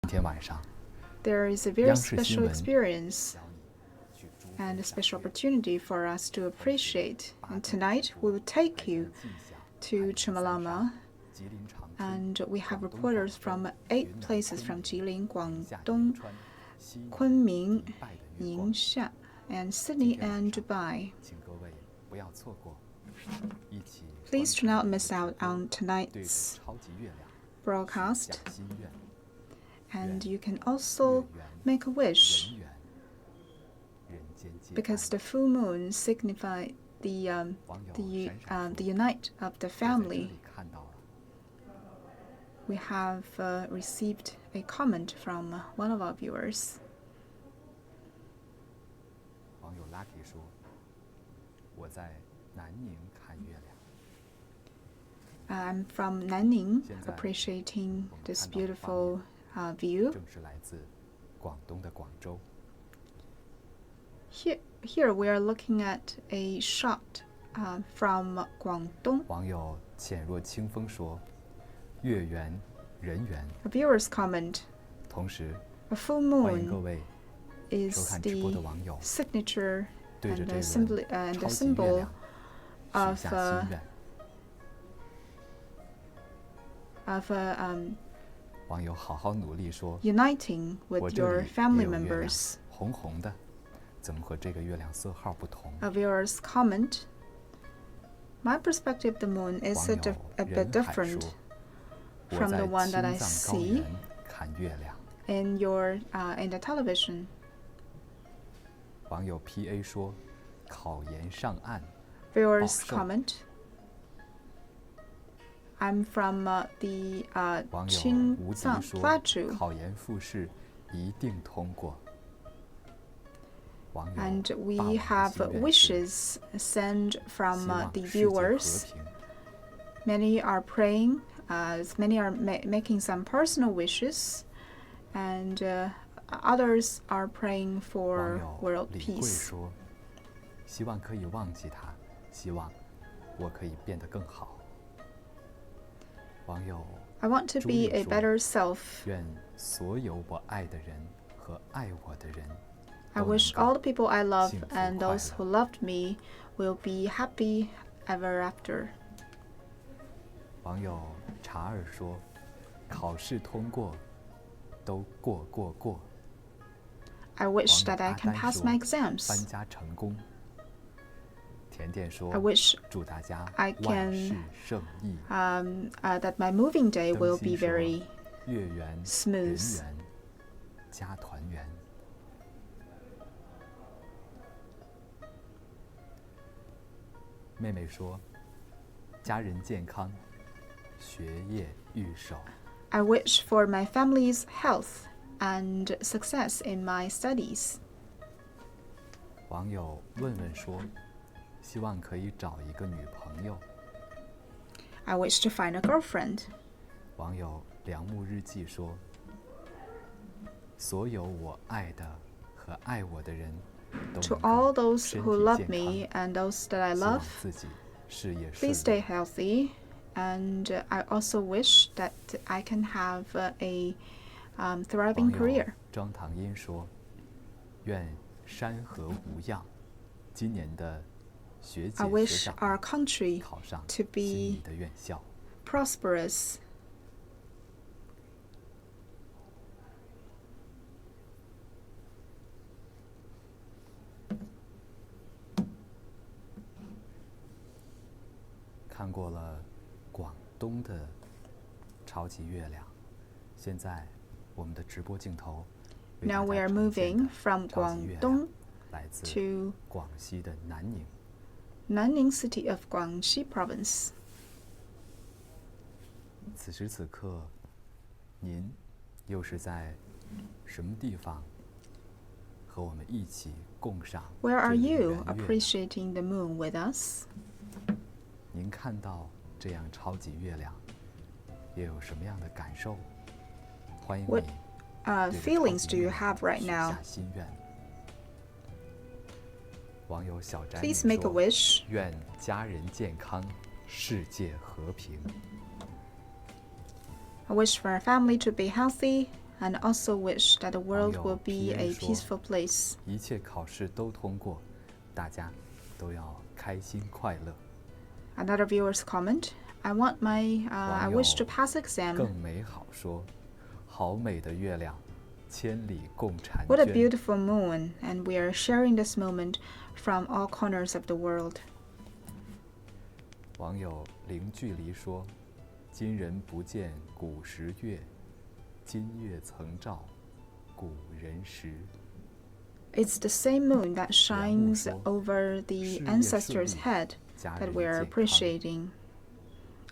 天晚上， there is a very 央视新 special 闻 experience and a special opportunity for us to appreciate. And tonight we will take you to Chumalama, and we have reporters from 8 places from Jilin, Guangdong, Kunming, Ningxia, and Sydney and Dubai. 请各位不要错过，一起 Please do not miss out on 对着 tonight's 超级月亮 broadcast, 许下心愿， and you can also make a wish 人缘，人间皆 because the full moon signifies the 网友闪闪 the 说 unite of the 我在这 family. 里看到了， We have received a comment from one of our viewers. 网友 Lucky 说，我在南宁看月亮。 I'm from Nanning, 现在 appreciating 我们 this 看到的画 beautiful 面 view. 正是来自广东的广州。 Here we are looking at a shot from Guangdong. 网友浅若清风说，月圆人圆， A viewer's comment: 同时 a full 欢迎各 moon 位 is 收看直播的 the 网友 signature 对着 and 这 the 轮 symbol 超级月亮许 of 下心愿。 of 网友好好努力说， uniting 我 with 这 your 里也 family 有月亮， members. 红红的，怎么和这个月亮色号不同？ A viewer's comment: my perspective of the moon is 网 a 友 bit 人海 different 说，我 from 在 the one 青 that I 藏高 see 原看月亮。 in your in the television. 网友 PA 说，考研上岸， Viewer's 报寿。 comment: I'm from the 网友青无敌藏说， Plateau, 考研复试一定通过。网友 and 霸 we 王的 have 心愿是 wishes sent 希 from 望 the 世界和 viewers. 平。 Many are praying, many are making some personal wishes, and others are praying 网 for 友 world 李贵 peace. 说，希望可以忘记他，希望我可以变得更好。网友 I want to 朱 be 丽 a 说， better self. 愿所有我爱的人和爱我的人 I 都能 wish 够 all the people I love 幸福 and 快 those 乐。 who loved me will be happy ever after. 网友查尔说，考试通过，都过。 I wish 网友 that I 阿 can 丹 pass 说 my 搬 exams. 家成功。甜甜说 I wish 祝大家 I 万 can 事胜意。 that my moving day 灯 will 芯 be 说 very 月圆人 smooth. 圆，家团圆。妹妹说，家人健康，学业御手。 I wish for my family's health and success in my studies. 网友问问说，希望可以找一个女朋友。 I wish to find a girlfriend. 网友良木日记说，所有我爱的和爱我的人都 To 能 all 够 those 身 who 体 love 健 me 康， and those that I 希望 love, 自己事业顺 please stay 利。 healthy. And I also wish that I can have a 网 thriving 友 career. 张唐英说，愿山河无恙，今年的学 I 姐学 wish 长 our country 考上 to 心仪 be 的院校。 prosperous. 看过了广东的超级月亮，现在我们的直播镜头为 Now 大 we 家 are 呈现 moving 的 from 超级月亮 Guangdong 来自 to 广西的南宁。 Nanning City of Guangxi Province. 此时此刻，您又是在什么地方和我们一起共赏 Where are 这个 you 圆月亮？ appreciating the moon with us? 您看到这样超级月亮，又有什么样的感受？欢迎 What 你对着 feelings 超级 do 月 you 亮 have right 许 now? 下心愿。网友小宅女 Please make a 说 wish. 愿家人健康，世界和平。 I wish for our family to be healthy, and also wish that the world will be a 网友 peaceful place. 一切考试都通过，大家都要开心快乐。 Another viewer's comment: I wish to pass 更 exam. 美好说，好美的月亮，千里共婵 What a 娟。 beautiful moon, and we are sharing this moment from all corners of the world. 网友零距离说：“今人不见古时月，今月曾照古人时。” It's the same moon that shines over the ancestors' head that we are appreciating.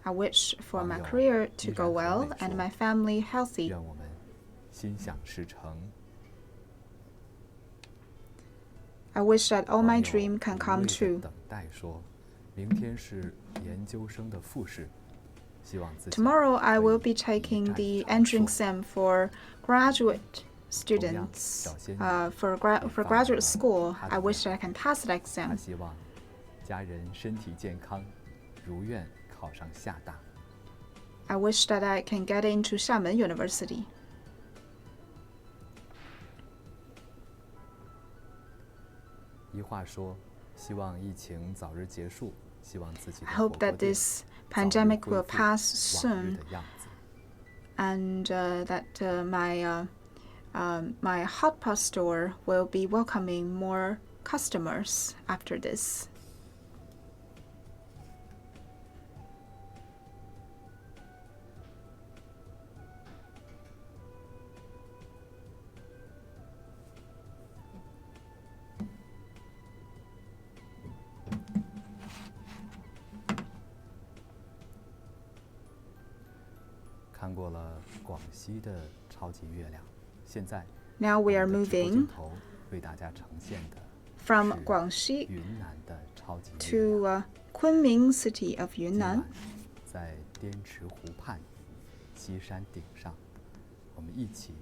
I wish for my career to go well and my family healthy. 愿我们心想事成。 I wish that all 网 my 友 dream can 无 come 畏地 true. 等待说：“明天是研究生的复试，希望自己 Tomorrow I 可以 will be 一 taking 战 the 长 entrance 硕。 exam for graduate students. For graduate school, I wish that I can pass that 他 exam. 希望家人身体健康，如愿考上厦大。 I wish that I can get into Xiamen University. 一话说，希望疫情早日结束，希望自己的 I 火 hope 锅 that 店 this 早日 pandemic 恢 will 复 pass 往日 soon, 的样子。 and that my hot pot store will be welcoming more customers after this. 看过了广西的超级月亮，现在 Now we are 我们的直播镜 moving 头为大家呈现的 from 是 Guangxi 云南的超级月 to 亮。 Kunming city of 今 Yunnan. 晚在滇池湖畔西山顶上，我们一起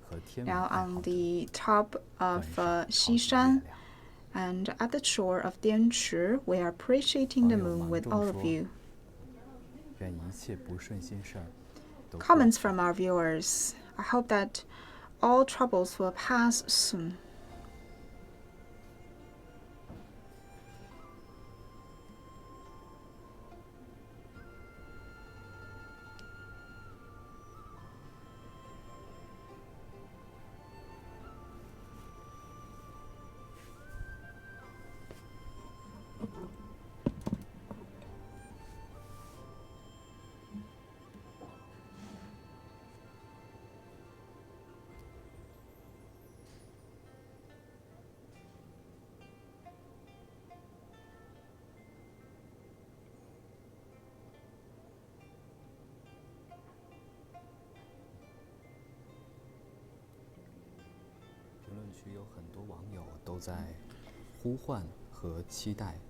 和天文 Now 爱好 on 者 the top 观 of 赏超级月 Xishan 亮。 and at the shore of Dianchi, we are appreciating the moon with all of you. 愿一切不顺心事儿都过 Comments 去。 from our viewers: I hope that all troubles will pass soon.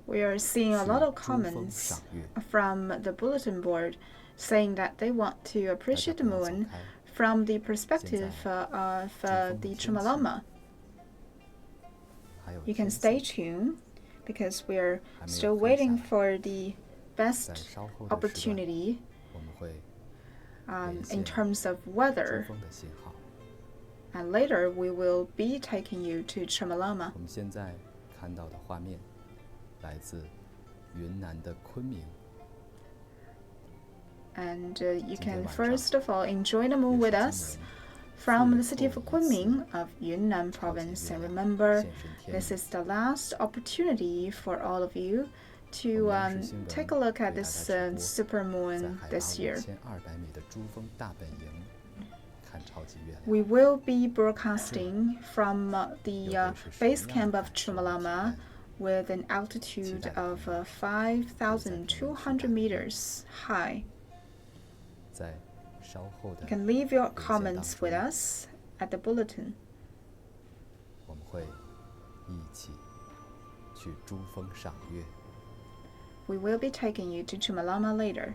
We are seeing a lot of comments from the bulletin board saying that they want to appreciate the moon from the perspective of the Chumalama. You can stay tuned because we're still waiting for the best opportunity in terms of weather. And later we will be taking you to Chumalama. 我们现在看到的画面来自云南的昆明。 And you can first of all enjoy the moon with us from the city of Kunming of Yunnan province. And remember, this is the last opportunity for all of you to take a look at this supermoon this year. We will be broadcasting from the base camp of Chumalama with an altitude of 5,200 meters high. You can leave your comments with us at the bulletin. 我们会一起去珠峰赏月。 We will be taking you to Chumalama later.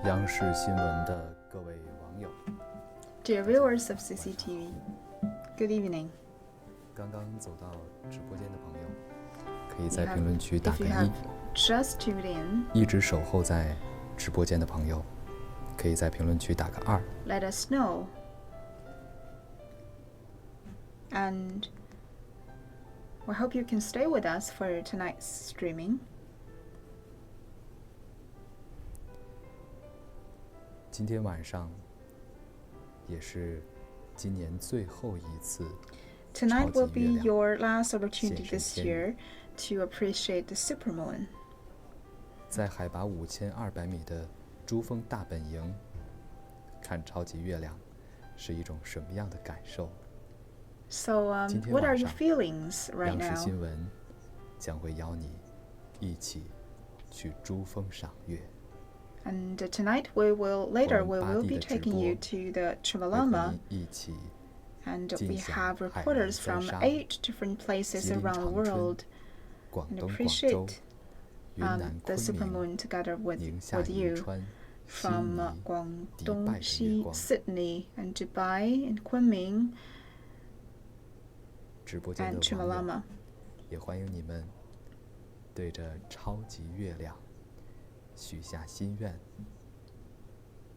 央视新闻的各位网友 Dear viewers of CCTV, good evening. 刚刚走到直播间的朋友，可以在评论区打个If you 1； have just tuned in, 一直守候在直播间的朋友，可以在评论区打个2。let us know. And we hope you can stay with us for tonight's streaming. 今天晚上也是今年最后一次 Tonight will be 超级月亮 your last opportunity 显 this 示天 year to appreciate the supermoon. 在海拔5200米的珠峰大本营看超级月亮是一种什么样的感受？ So, 今天 what are 晚 your 上 feelings right 央视 now? 新闻将会邀你一起去珠峰赏月， And tonight later we will be 我们 taking you 巴地 to the 会和 Chumolama, 您一起 and 尽 we 享 have 海 reporters 南三 from 沙、 8 different places 吉林 around the 长春、 world 广 and 东广州、 appreciate 云南 the 昆明、 supermoon together with 宁夏 with 宜 you 川、悉 from 尼、迪拜 Guangdong, 的月 Xi, 光。 Sydney, and Dubai, and Kunming, 直播间 and 的网友 Chumolama. 也欢迎你们对着超级月亮许下心愿，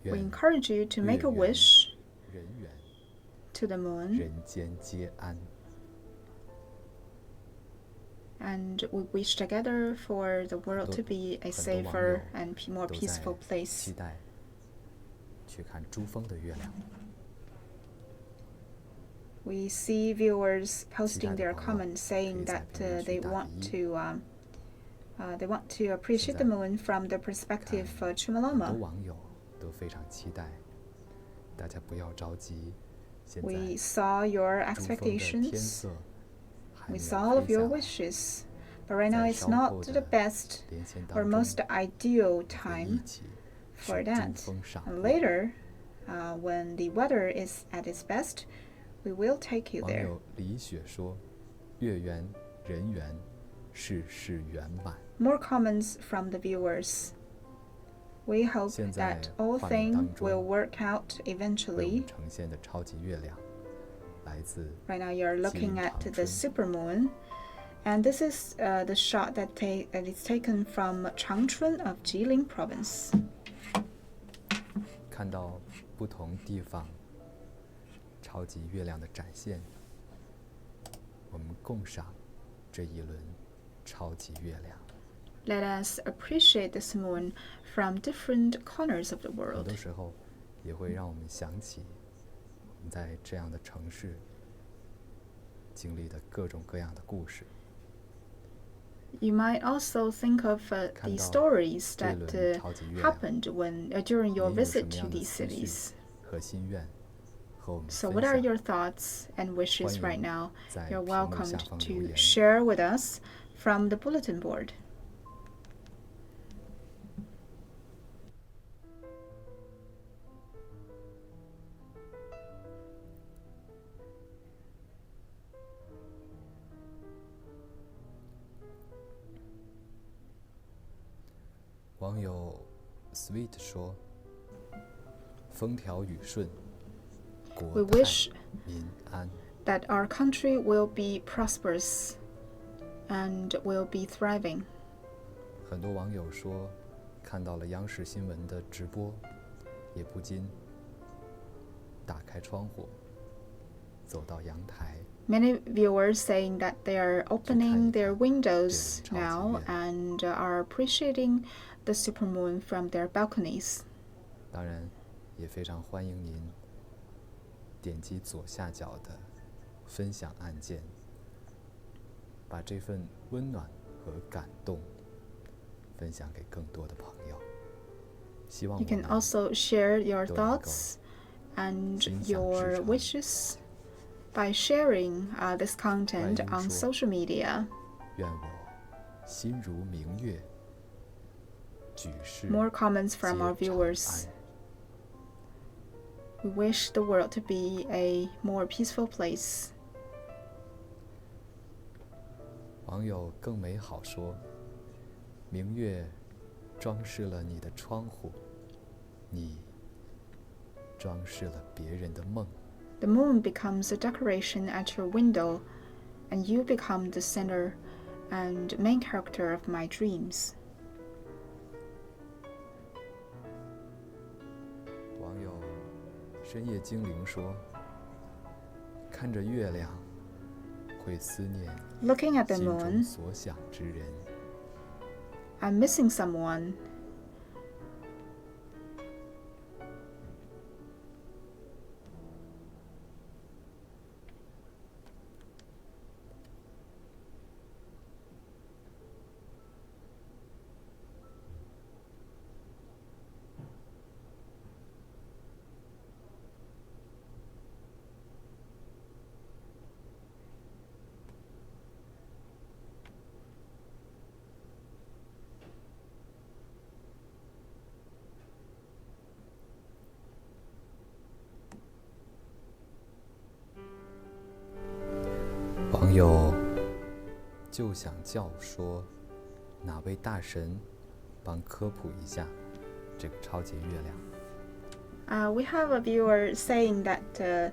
We 愿 encourage you to make a 月圆 wish 人圆， to the moon, 人间皆安。 and we wish together for the world to be a 很多网友 safer and more 都 peaceful 在 place. 期待去看珠峰的月亮。 We see viewers posting 期待的 their 朋友 comments saying 可以在 that 评论区 they 打个 want 1。 they want to appreciate the 现在 moon from the perspective 很 of 多 Chumolama. 网友都非常期待，大家不要着急。现 We 在 saw your 珠峰的天 超级月亮的展现，我们共赏这一轮超级月亮。 Let us appreciate this moon from different corners of the 很 world. 多时候也会让我们想起我们在这样的城市经历的各种各样的故事。 You might also think of the 看到 stories 这 that 轮超级月亮， happened during 您 your 有什 visit 么 to 样的 these 思绪 cities. 和心愿和我们 So 分 what are 享？ your thoughts and wishes 欢 right 迎 now? 在 You're 屏幕下 welcomed 方留 to 言。 share with us from the bulletin board. 网友 Sweet 说：“风调雨顺， We 国泰 wish 民安。 that our country will be prosperous and will be thriving. 很多网友说，看到了央视新闻的直播，也不禁打开窗户，走到阳台。 Many viewers saying that they are opening their windows 这轮 now 超级月亮。 and are appreciating the supermoon from their balconies. 当然，也非常欢迎您点击左下角的分享按键，把这份温暖和感动分享给更多的朋友。希望 You 我 can 们 also share your 都能够 thoughts and 心想 your 事成。 wishes by sharing this content 外英 on 说 social media. 愿我心如明月，举世 More comments 皆 from our 长 viewers. 安。 We wish the world to be a more peaceful place. 网友更美好说：“明月装饰了你的窗户，你装饰了别人的梦。 The moon becomes a decoration at your window, and you become the center and main character of my dreams. 网友深夜精灵说，看着月亮会思念 Looking at the 心中 moon, 所想之人。 I'm missing someone. 网友就想叫说，哪位大神帮科普一下这个超级月亮。 We have a viewer saying that they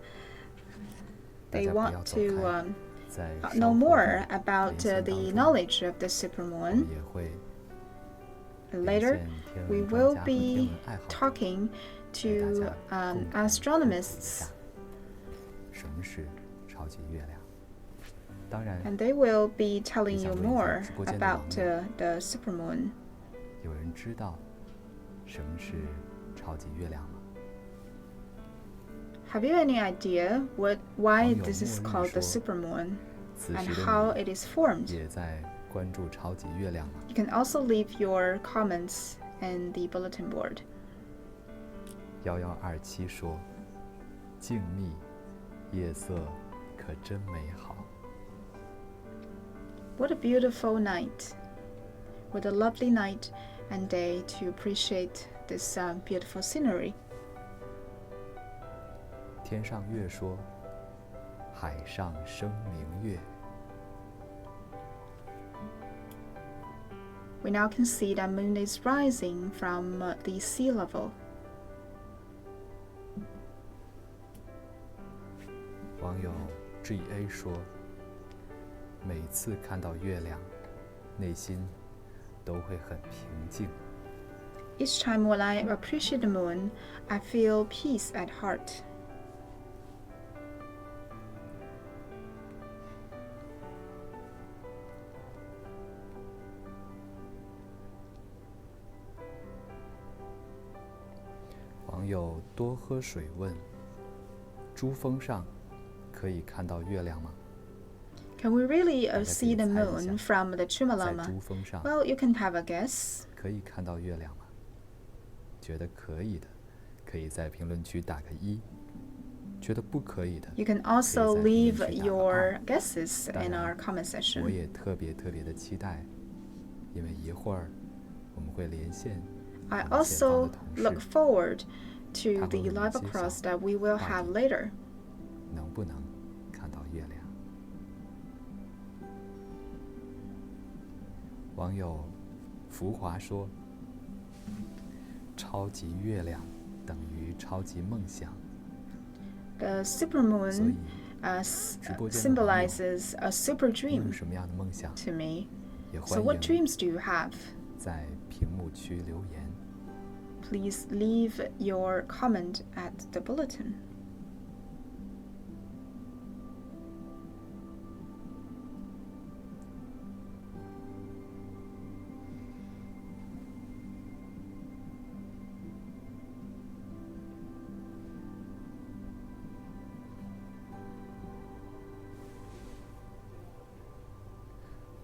大家不要 want 走 to 开，在 know 稍后 more 的 about 连线 the 当中 knowledge of the 我 supermoon. 们也会 Later, 连线天 we 文专 will 家和天 be 文爱好者， talking 给大 to 家共同科普一 astronomists, 下什么是超级月亮。当然， and they will be telling 也想 you 问一下 more 直播间的 about 网友， the supermoon. 有人知道什么是超级月亮吗？ Have you any idea why 网友 this is 茉莉 called the 说， supermoon 此 and 时 how 的 it is formed? 你也在关注超级月亮吗？ You can also leave your comments in the bulletin board. 1127说，静谧，夜色可真美好。 What a beautiful night. What a lovely night and day to appreciate this beautiful scenery. 天上月说，海上生明月。 We now can see that moon is rising from the sea level. 网友 GA 说，每次看到月亮，内心都会很平静。 Each time when I appreciate the moon, I feel peace at heart. 网友多喝水问，珠峰上可以看到月亮吗？ Can we really 大家可以 see the 猜一 moon 下， from the 在 Chumalama? 珠峰上 Well, you can have a guess. 可以看到月亮吗？觉得可以的，可以在评论区打个1；觉得不可以的， You can also 可以 leave 在评论区打个 your 2。 guesses 当 in 然 our comment 我 section. 也特别的期待，因为一会儿我们会连线 I 我们前方 also 的同 look 事， forward to 他 the 会为我 live 们揭晓 across that we will 到 have 底 later. 能不能看到月亮。网友浮华说，超级月亮等于超级梦想， The 所 supermoon 以直播间的网友 symbolizes a super 你有 dream 什么样的梦想， to me. 也 So 欢 what 迎 dreams do you have? 在屏幕区留言。 Please leave your comment at the bulletin.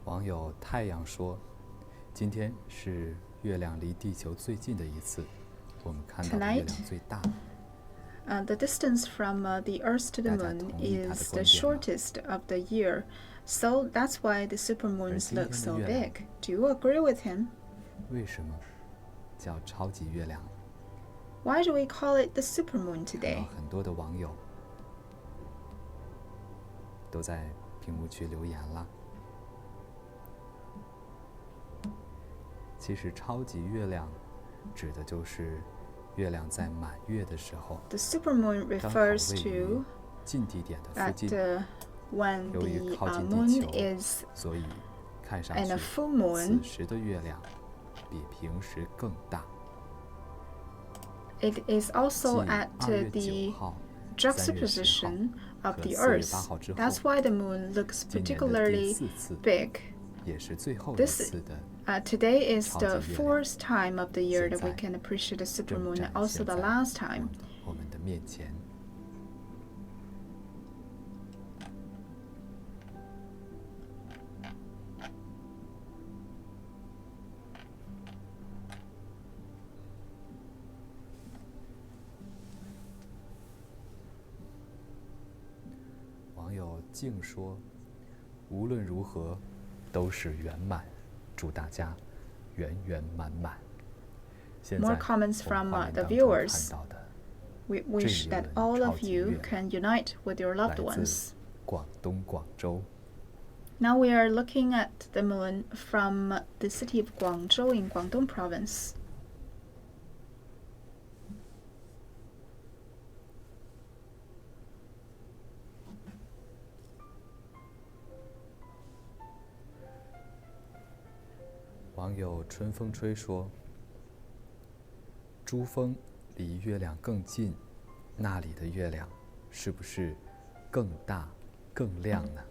网友太阳说，今天是月亮离地球最近的一次，我们看到的月亮最大。 The distance from the Earth to the 大家 moon 同意他的 is 观 the 点吗？ shortest of the year, so that's why the supermoons 而今天 look 的 so 月亮 big. Do you agree with him? 为什么叫超级月亮？ Why do we call it the supermoon 看到 today? 很多的网友都在屏幕区留言啦。其实超级月亮指的就是月亮在满月的时候， The supermoon 刚好位 refers 于 to 近地点的附 that 近。 when 由于 the 靠近地 moon 球， is 所以看上 in 去 a full moon, 此时的月亮比平时更大。 it is 继 also at 2月9 the 号、3月10号 juxtaposition of 和 the 4月 Earth. 8号之后， That's why the moon looks 今年的第 particularly 4次， big. 也是最后一 This 次的 today is the 超级月亮。 fourth time of the year that we 现在 can appreciate the 正 supermoon, 展 and also 现 the 在 last time. 我们的面前。网友静说：“无论如何，都是圆满，祝大家圆圆满满。” 现在 More comments 我们 from 画面 the 当中 viewers. 看到的 We wish that all of you can unite with your 来 loved 自 ones. 广东广州。 Now we are looking at the moon from the city of Guangzhou in Guangdong province. 网友春风吹说：“珠峰离月亮更近，那里的月亮是不是更大、更亮呢？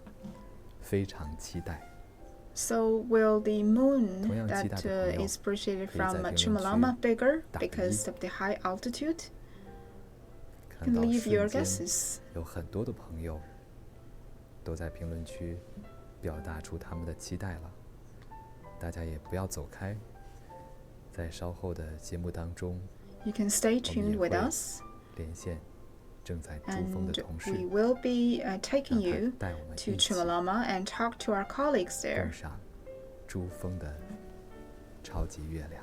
非常期待。” So will the moon 同样期待 that 的朋友 is appreciated 可以在 from 评论区 Chimolama bigger 打个 because 一。 of the high altitude? 看 Can 到 leave your 瞬间 guesses. 有很多的朋友都在评论区表达出他们的期待了。大家也不要走开，在稍后的节目当中， You can stay 我们 tuned 也 with 会 us, 连线正在珠峰的 and 同事， we will be 让 taking 他 you 带我们 to 一起 Chimolama and talk to our colleagues 共 there. 赏珠峰的超级月亮。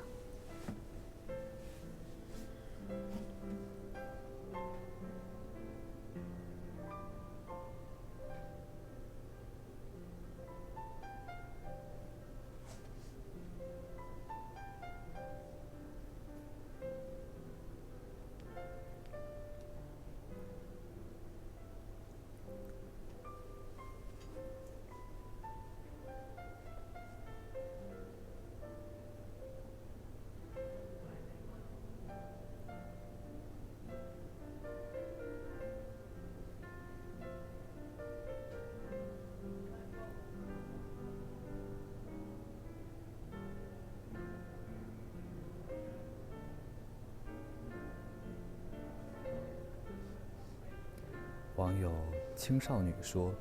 网友青少女说：“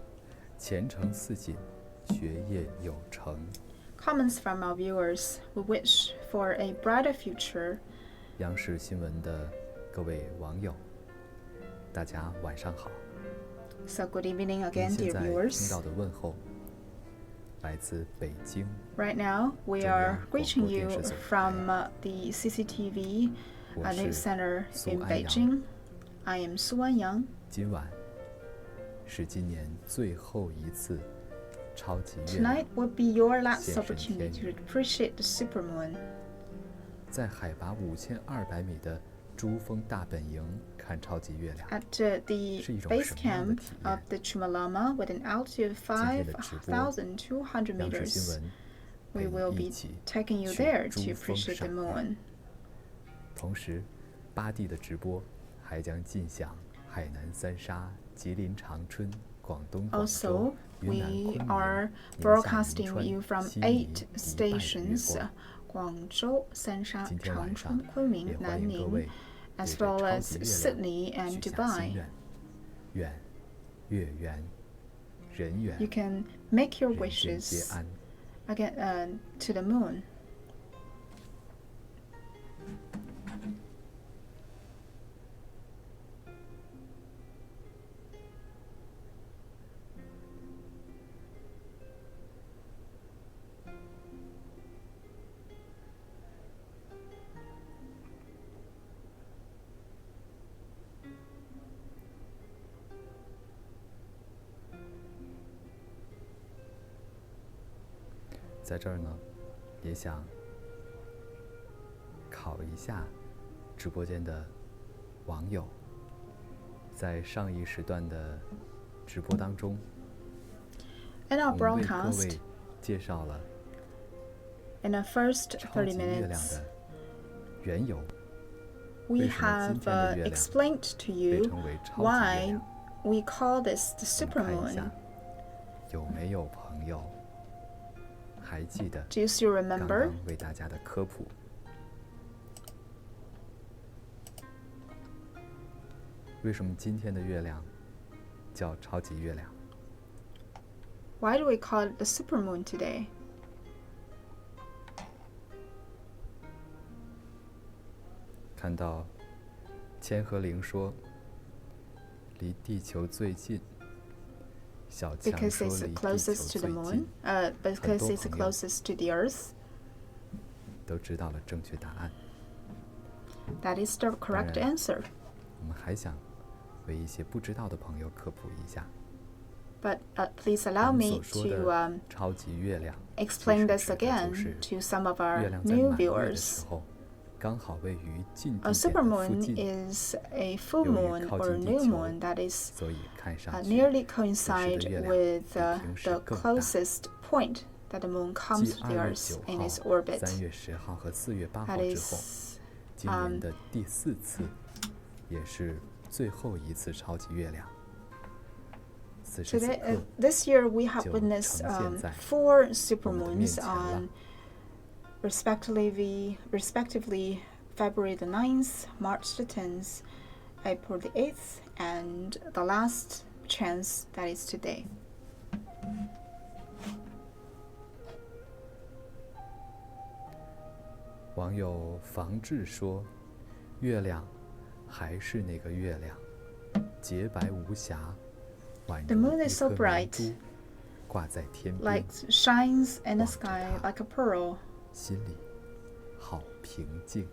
前程似锦，学业有成。” Comments from our viewers. We wish for a brighter future. 央视新闻的各位网友，大家晚上好。 So good evening 您 again, 现 dear 在听 viewers. 到的问候，来自北京 Right now, we 中 are 央广 reaching 播电 you 视总台。 from the CCTV 我 News 是 Center 苏 in 安阳。 Beijing. I am Su Anyang. 今晚是今年最后一次超级月亮 Tonight will be your last 现身 opportunity 天 to appreciate the supermoon. 在海拔5200米的珠峰大本营看超级月亮， At the 是一种 base 什么样的 camp 体 of 验？ the Chimolama with an altitude of 今天的直播， 5,200央视新 meters, 闻 we 陪 will 你一 be 起 taking you 去 there 珠 to 峰 appreciate the 赏月。 moon. 同时，巴蒂的直播还将尽享海南三沙、吉林长春、广东广州、 Also, 云南 we 昆 are 明、宁夏 broadcasting 银川、 you from 悉尼 8迪拜的月 stations, 光。 Guangzhou, Sansha, 今天晚上 Changchun, Kunming, 也欢迎各 Nanning, 位 as 对 well 着超 as 级月亮 Sydney and 许下心 Dubai. 愿，愿月圆人圆 You can make your 人间皆 wishes 安。 again to the moon. 在这儿呢，也想考一下直播间的网友，在上一时段的直播当中， In our 我们为各 broadcast, 位介绍了 in the first 超 30级月亮 minutes, 的缘由， we 为什么 have 今天的月亮 explained to 被 you 称为超级月 why 亮。 we call this the 我们看一下 supermoon. 有没有朋友还记得 Do you still 刚 remember? 刚为大家的科普？为什么今天的月亮叫超级月亮？ Why do we call it the supermoon today? 看到千和玲说，离地球最近，小强 Because 说 it's 离地球 closest to 最 the 近 moon. Because it's 很多朋友 closest to the earth. 都知道了正确答案。 That is the correct 当然 answer. 我们还想为一些不知道的朋友科普一下， But please 我 allow 们 me 所说 to 的超级月亮， explain 其 this 实指的 again 就是 to some of 月 our 亮在 new 满月的 viewers. 时候，刚好位于近 A 地点的附 supermoon 近， is a full 由于 moon 靠 or 近 new 地球， moon that is 所以看上去 nearly 此时 coincide 的月亮 with 比平时 the 更大。 closest point that the moon comes 继 to the 2月 Earth 9 in 号、 its orbit. 3月10号和4月8号 That 之后， is 今年的第4次，也是最后一次超级月亮。此时此 Today, 刻， this year we have 就 witnessed 呈现在 4我们的面 supermoons 前了。 on respectively February the 9th, March the 10th, April the 8th, and the last chance that is today. 网友防治说：“月亮还是那个月亮，洁白无瑕，宛 The 如 moon 一 is so 颗明 bright, 珠，挂在天边， like shines in the 望着 sky 它， like a pearl. 心里好平静。”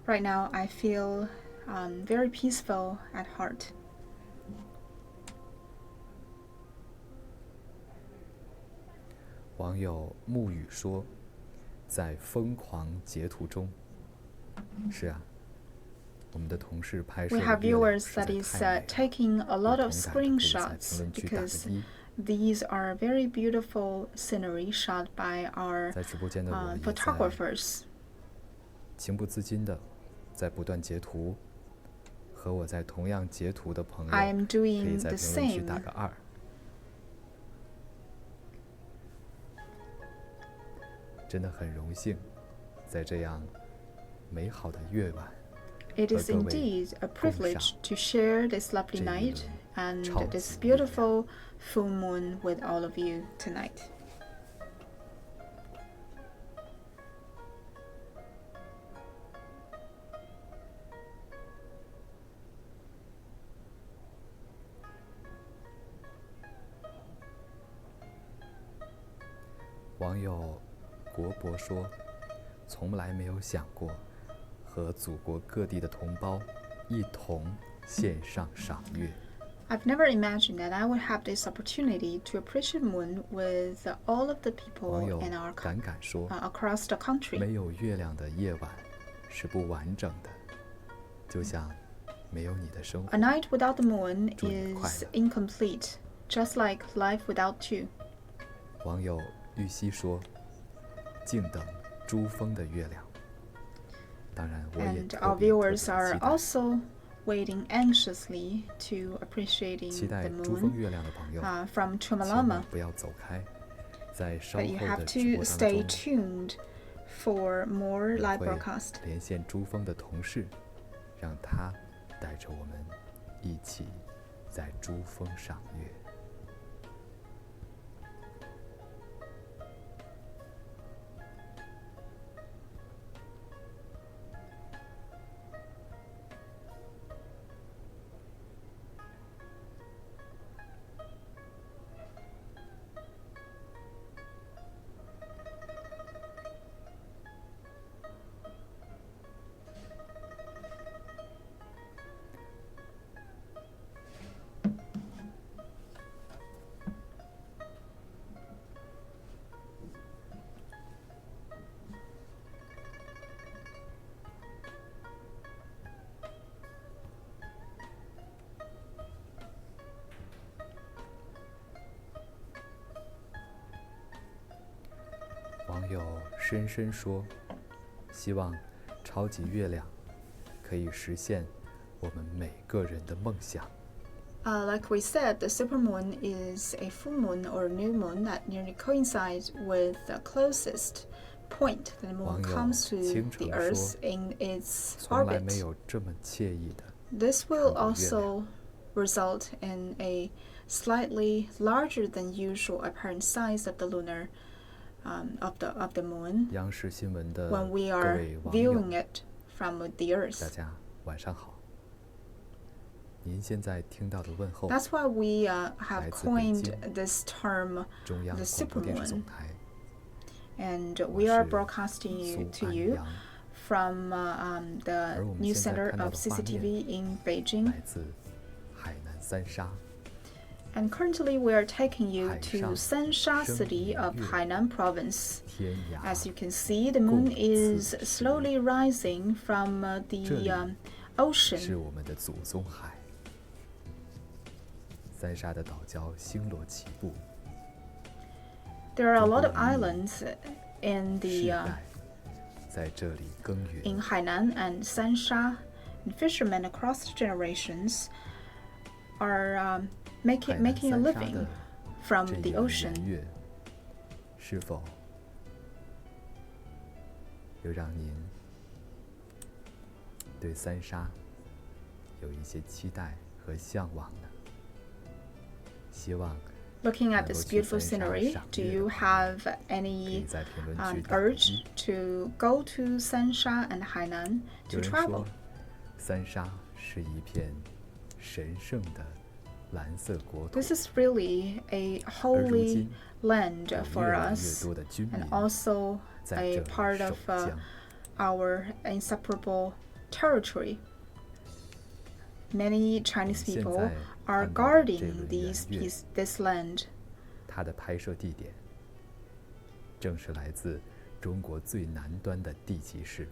Right now, I feel very peaceful at heart. 网友沐雨说：“在疯狂截图中。”是啊，我们的同事拍摄 We 的 have 月亮 viewers 实 that 在 is 太美了， taking a 有 lot 同 of 感的可以在 screenshots 评论区打个 because 1。 these are very beautiful scenery shot by our 在直播间的我也在 photographers. 情不自禁的在不断截图，和我在同样截图的朋友 I am 可以 doing 在 the 评论区 same. 打个2。真的很荣幸，在这样美好的夜晚， It is 和各位 indeed a 共赏 privilege to share this lovely 这一 night 轮 and 超 this 级月亮。 beautiful full moon with all of you tonight. 网友国博说：“从来没有想过和祖国各地的同胞一同线上赏月。” I've never imagined that I would have this opportunity to appreciate moon with all of the 网 people 友 in our 敢敢说 across the：“ country. 没有月亮的夜晚是不完整的，就像没有你的生活。” A night without the moon 祝你快 is 乐。 incomplete, just like life without you. 网友玉溪说：“静等珠峰的月亮。”当然，我也 And 特 our 别特别 viewers 期 are 待 also waiting anxiously to appreciating 期待 the 珠峰 moon 月亮的朋友， from 千 Chumalama. 万不要走开，在稍 But you 后 have 的直 to 播 stay 当中， tuned for more 我 live 会 broadcast. 连线珠峰的同事，让他带着我们一起在珠峰赏月。网友深深说，希望超级月亮可以实现我们每个人的梦想。Like we said, the supermoon is a full moon or new moon that nearly coincides with the closest point the moon comes to the Earth in its 从来没 orbit. 有这么惬意的 This will 看过月亮。 also result in a slightly larger than usual apparent size of the lunar of the moon 央视新闻的 when we 各 are 位网友， viewing it from the 大 Earth. 家晚上好。您现在听到的问候 That's why we have 来自北 coined 京 this term 中央 the 广播电视 supermoon. 总台， And 我 we are 是 broadcasting 苏 to 安 you 阳， from the 而我们 news 现在 center 看到 of 的画面 CCTV in Beijing. 来自海南三沙。 And currently we are taking you 海 to 上 Sansha 生 city 明 of 月 Hainan province. 天涯 As you can see, the moon 共 is 此时 slowly rising from 这 the 里 ocean. 是我们的祖宗海。三沙的岛礁星罗棋布， There are a lot of 中国人民 islands in 世 the 代在这里耕耘。 in Hainan and Sansha. And fishermen across generations are 海 making 南 a 三沙 living 的 from 这 the 圆 ocean. 圆月，是否又让您对三沙有一些期待和向往呢？希望 Looking at 能够 this 去 beautiful 三沙 scenery, 赏 do 月的 you 朋友 have 可以 any 在评论区打个 urge 一。 to go to Sansha and Hainan 有 to 人 travel? 说，三沙是一片神圣的蓝色国土， This is really a 而如 holy 今 land 有 for 越来越 us 多的军民 and also 在 a 这里 part 守 of 疆。 our inseparable territory. Many 我 Chinese 们现 people 在 are 看到的这 guarding 轮 these 圆月， this land. 它的拍摄地点正是来自中国最南端的地级市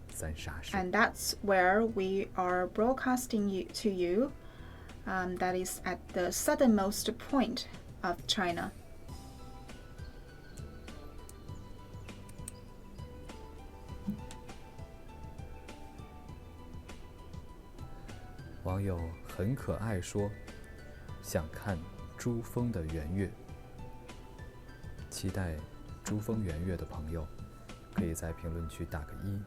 三沙市。 And that's where we are broadcasting to you. That is at the southernmost point of China. 网友很可爱说，想看珠峰的圆月。期待珠峰圆月的朋友，可以在评论区打个一。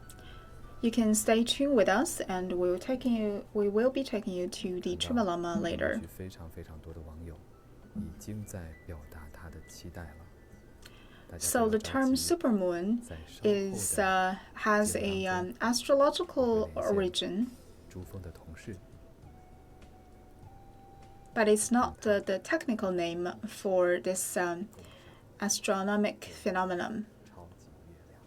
You can stay tuned with us, and we will be taking you to the Chumilama later. 非常非常多的网友已经在表达他的期待了。大家不 So 要 the 着 term 急， supermoon 在稍后 is 的 has 节目 a 当中 astrological 我会连线 origin, 珠峰的同事， but it's not the technical name for this astronomic phenomenon. 超级月亮。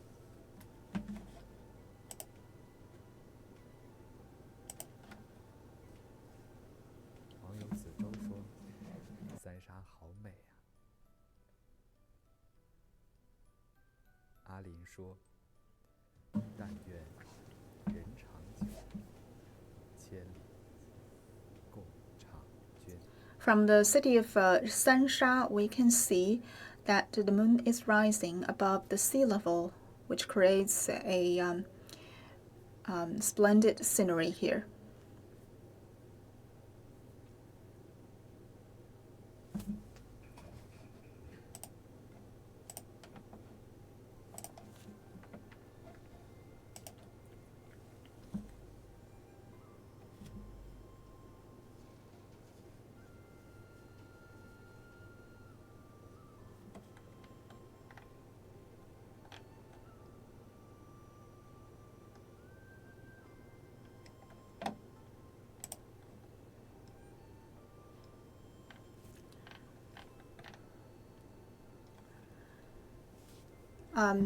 网友子舟说：“三沙好美啊。”阿林说：“但愿人长久，千里共婵娟。” From the city of Sansha, we can see that the moon is rising above the sea level, which creates a splendid scenery here.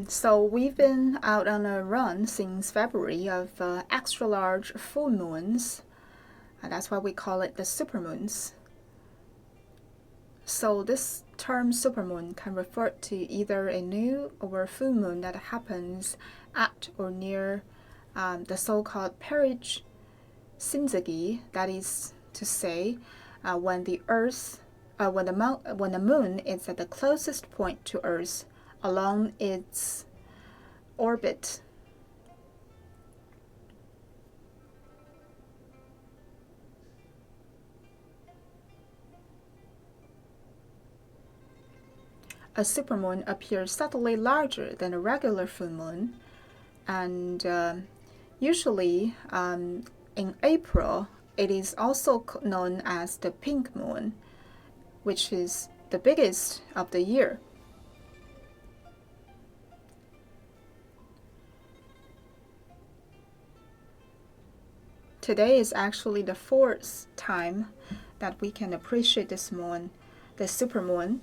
So we've been out on a run since February of extra large full moons. That's why we call it the supermoons. So this term supermoon can refer to either a new or a full moon that happens at or near the so-called perigee syzygy. That is to say, when the moon is at the closest point to Earth along its orbit. A supermoon appears subtly larger than a regular full moon, and usually in April it is also known as the pink moon, which is the biggest of the year. Today is actually the fourth time that we can appreciate this moon, the supermoon,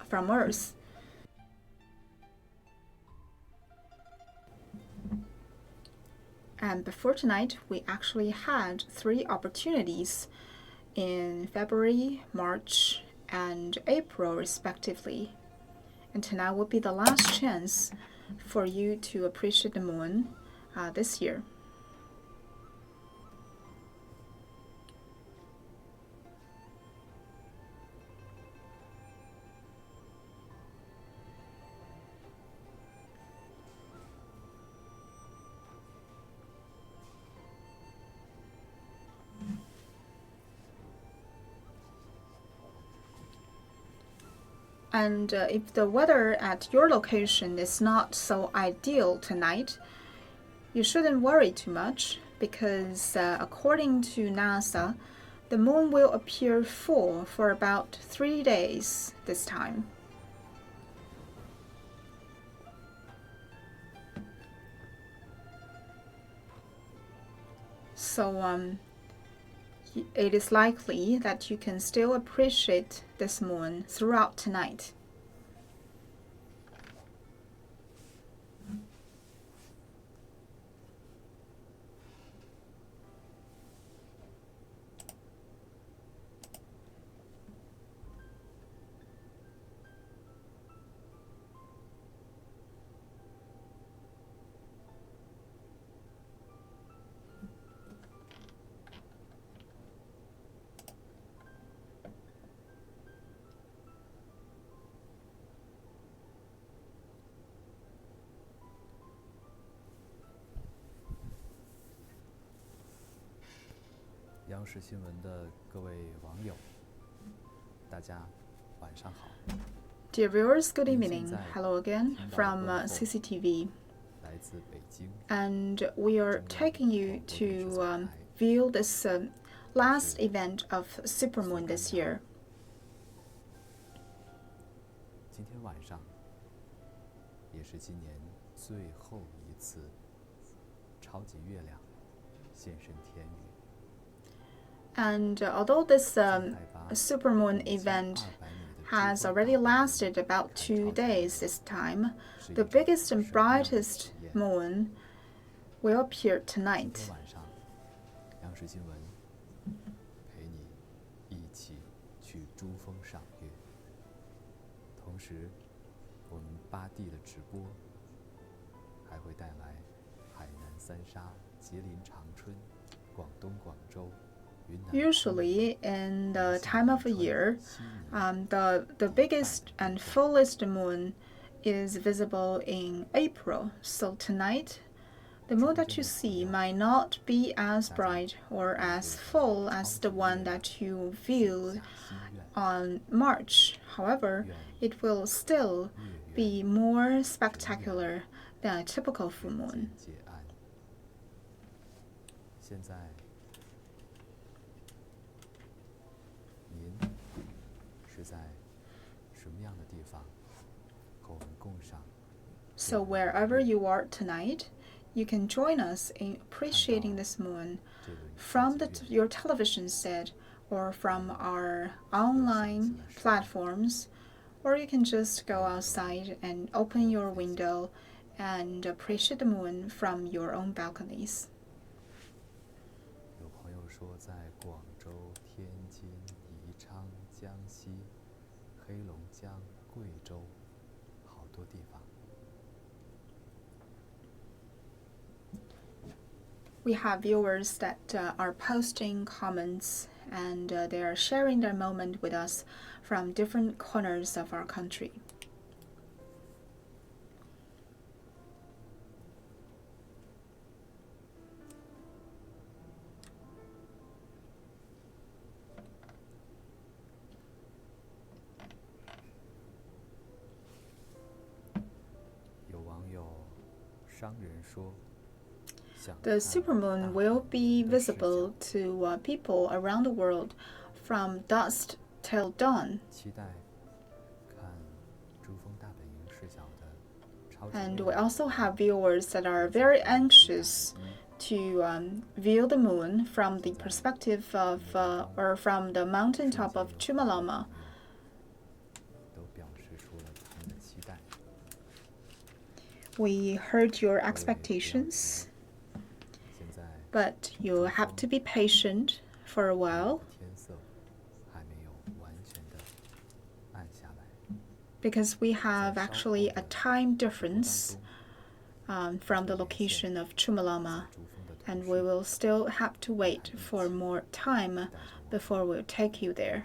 from Earth. And before tonight, we actually had 3 opportunities in February, March, and April, respectively. And tonight will be the last chance for you to appreciate the moon this year. And if the weather at your location is not so ideal tonight, you shouldn't worry too much, because according to NASA, the moon will appear full for about 3 days this time. So it is likely that you can still appreciate this moon throughout tonight.央视新闻的各位网友，大家晚上好。 Dear viewers, good evening. Hello again from CCTV. 来自北京。 And we are taking you to view this last event of supermoon this year. 今天晚上也是今年最后一次超级月亮现身天宇。 And although this supermoon event has already lasted about 2 days this time, the biggest and brightest moon will appear tonight. 今天晚上，央视新闻陪你一起去珠峰赏月。同时，我们8地的直播还会带来海南三沙、吉林长春、广东广州。 Usually, in the time of a year, the biggest and fullest moon is visible in April. So tonight, the moon that you see might not be as bright or as full as the one that you viewed on March. However, it will still be more spectacular than a typical full moon. 现在。 So wherever you are tonight, you can join us in appreciating this moon from your television set or from our online platforms, or you can just go outside and open your window and appreciate the moon from your own balconies. 有朋友说，在广州、天津、宜昌、江西、黑龙江、贵州，好多地方。 We have viewers that are posting comments, and they are sharing their moment with us from different corners of our country. The supermoon will be visible to people around the world from dusk till dawn. And we also have viewers that are very anxious to view the moon from the perspective of or from the mountaintop of Chumalama. We heard your expectations, but you have to be patient for a while because we have actually a time difference from the location of Chumalama, and we will still have to wait for more time before we'll take you there.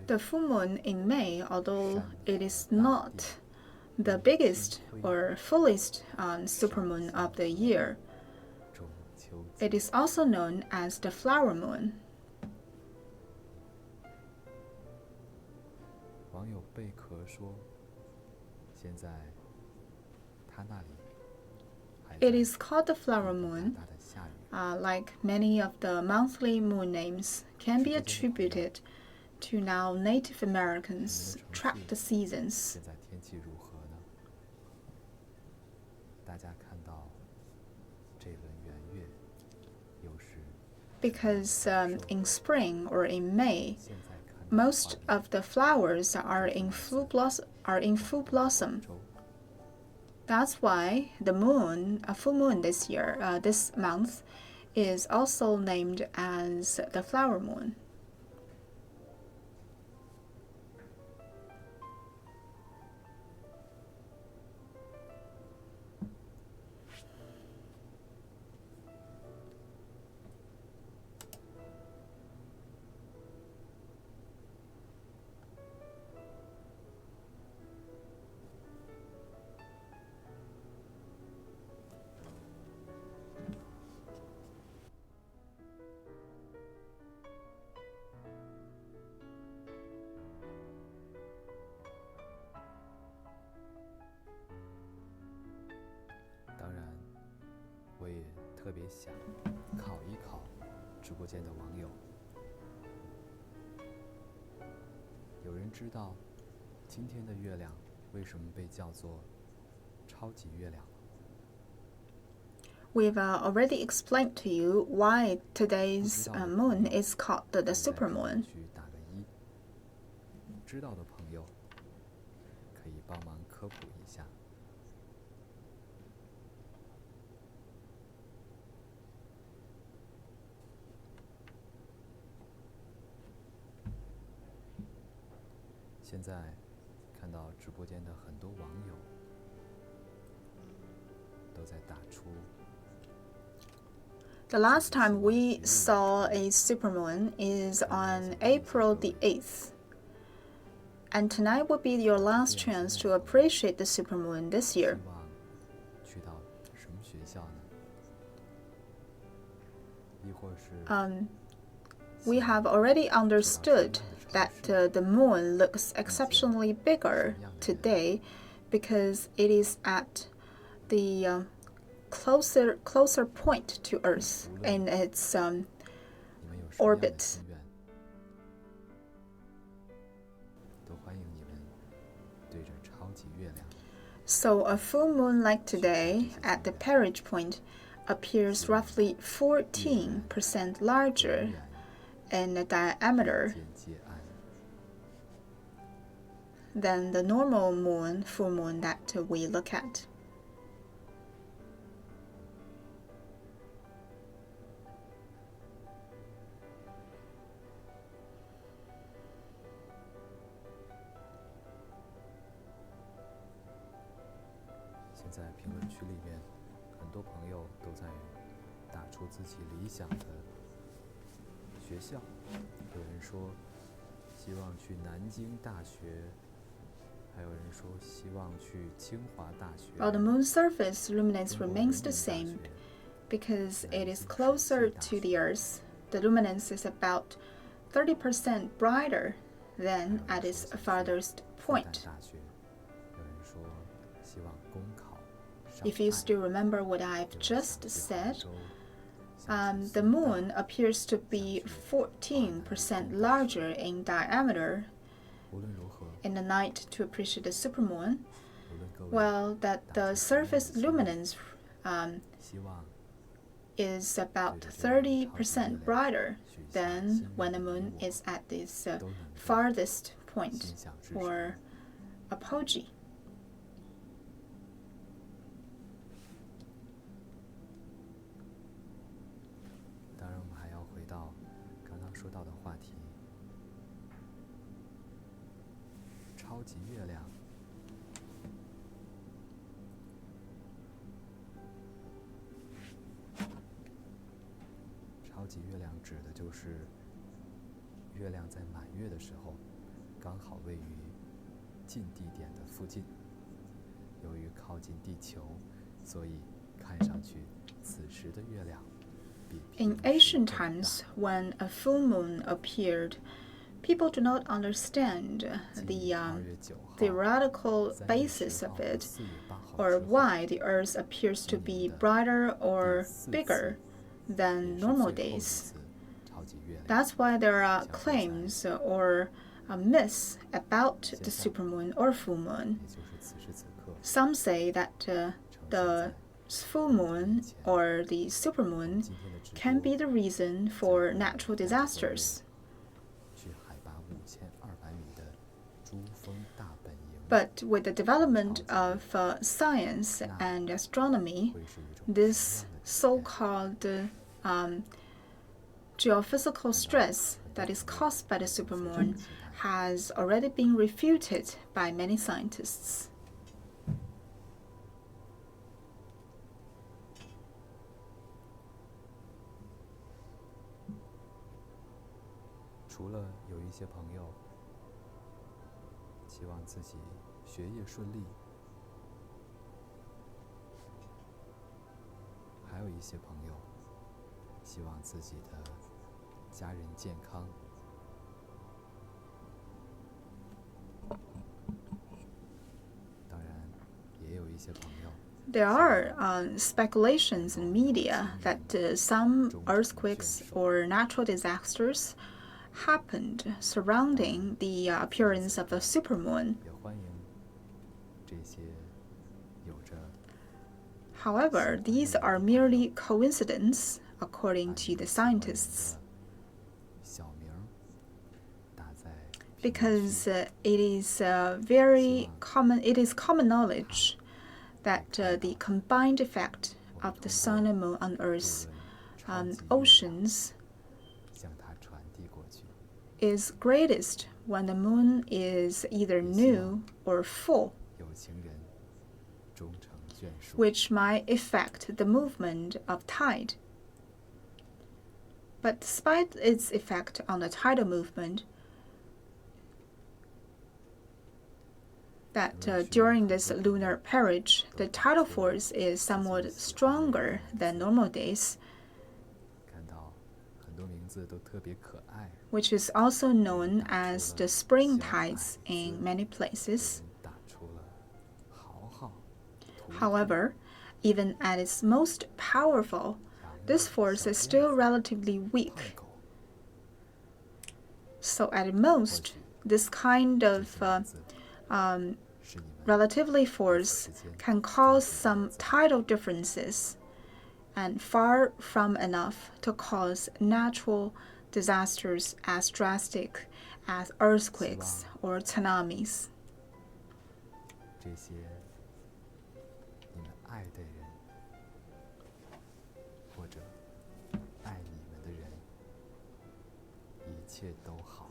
The full moon in May, although it is not the biggest or fullest supermoon of the year, it is also known as the flower moon. It is called the flower moon, like many of the monthly moon names can be attributed to now Native Americans track the seasons. Because in spring or in May, most of the flowers are in full blossom. That's why the moon, a full moon this year, this month, is also named as the flower moon. We've already explained to you why today's moon is called the supermoon. The last time we saw a supermoon is on April the 8th. And tonight will be your last chance to appreciate the supermoon this year. We have already understood that the moon looks exceptionally bigger today because it is at the closer point to Earth in its orbit. So a full moon like today at the perigee point appears roughly 14% larger in diameter than the normal moon, full moon that we look at. 现在评论区里面，很多朋友都在打出自己理想的学校，有人说希望去南京大学，还有人说希望去清华大学。While the moon's surface luminance remains the same, because it is closer to the Earth, the luminance is about 30% brighter than at its farthest point. If you still remember what I've just said, the moon appears to be 14% larger in diameter in the night to appreciate the supermoon, while that the surface luminance is about 30% brighter than when the moon is at its farthest point, or apogee.超级月亮指的就是月亮在满月的时候，刚好位于近地点的附近。由于靠近地球，所以看上去此时的月亮比平时 In ancient times, when a full moon appeared, people do not understand the theoretical basis of it, or why the Earth appears to be brighter or bigger than normal days. That's why there are claims or myths about the supermoon or full moon. Some say that the full moon or the supermoon can be the reason for natural disasters. But with the development of science and astronomy, this so-called geophysical stress that is caused by the supermoon has already been refuted by many scientists. 除了有一些朋友希望自己学业顺利，还有一些朋友希望自己的家人健康。当然，也有一些朋友。There are speculations in media that some earthquakes or natural disasters happened surrounding the appearance of a supermoon. However, these are merely coincidence, according to the scientists, because it is common knowledge that the combined effect of the sun and moon on Earth's oceans is greatest when the moon is either new or full, which might affect the movement of tide. But despite its effect on the tidal movement, that during this lunar perigee, the tidal force is somewhat stronger than normal days, which is also known as the spring tides in many places. However, even at its most powerful, this force is still relatively weak. So at most, this kind of relatively force can cause some tidal differences, and far from enough to cause natural disasters as drastic as earthquakes or tsunamis. 这些你们爱的人，或者爱你们的人，一切都好。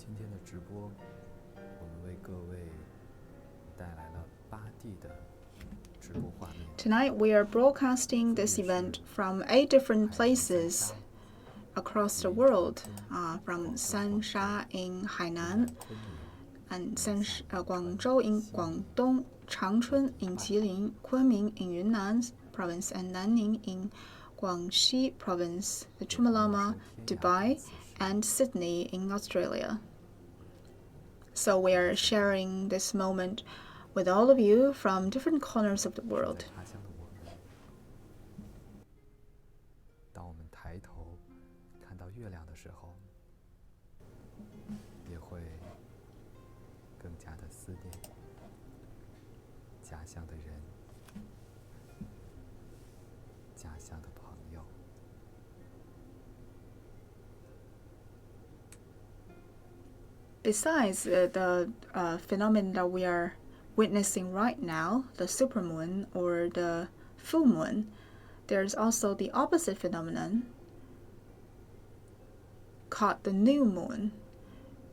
今天的直播，我们为各位带来了8地的直播画面。 Tonight we are broadcasting this event from 8 different places across the world, from Sansha in Hainan, and Guangzhou in Guangdong, Changchun in Jilin, Kunming in Yunnan province, and Nanning in Guangxi province, the Chumalama, Dubai, and Sydney in Australia. So we are sharing this moment with all of you from different corners of the world. 当我们抬头看到月亮的时候，也会更加的思念家乡的人，家乡的朋友。 Besides the phenomenon that we are witnessing right now, the supermoon or the full moon, there's also the opposite phenomenon called the new moon,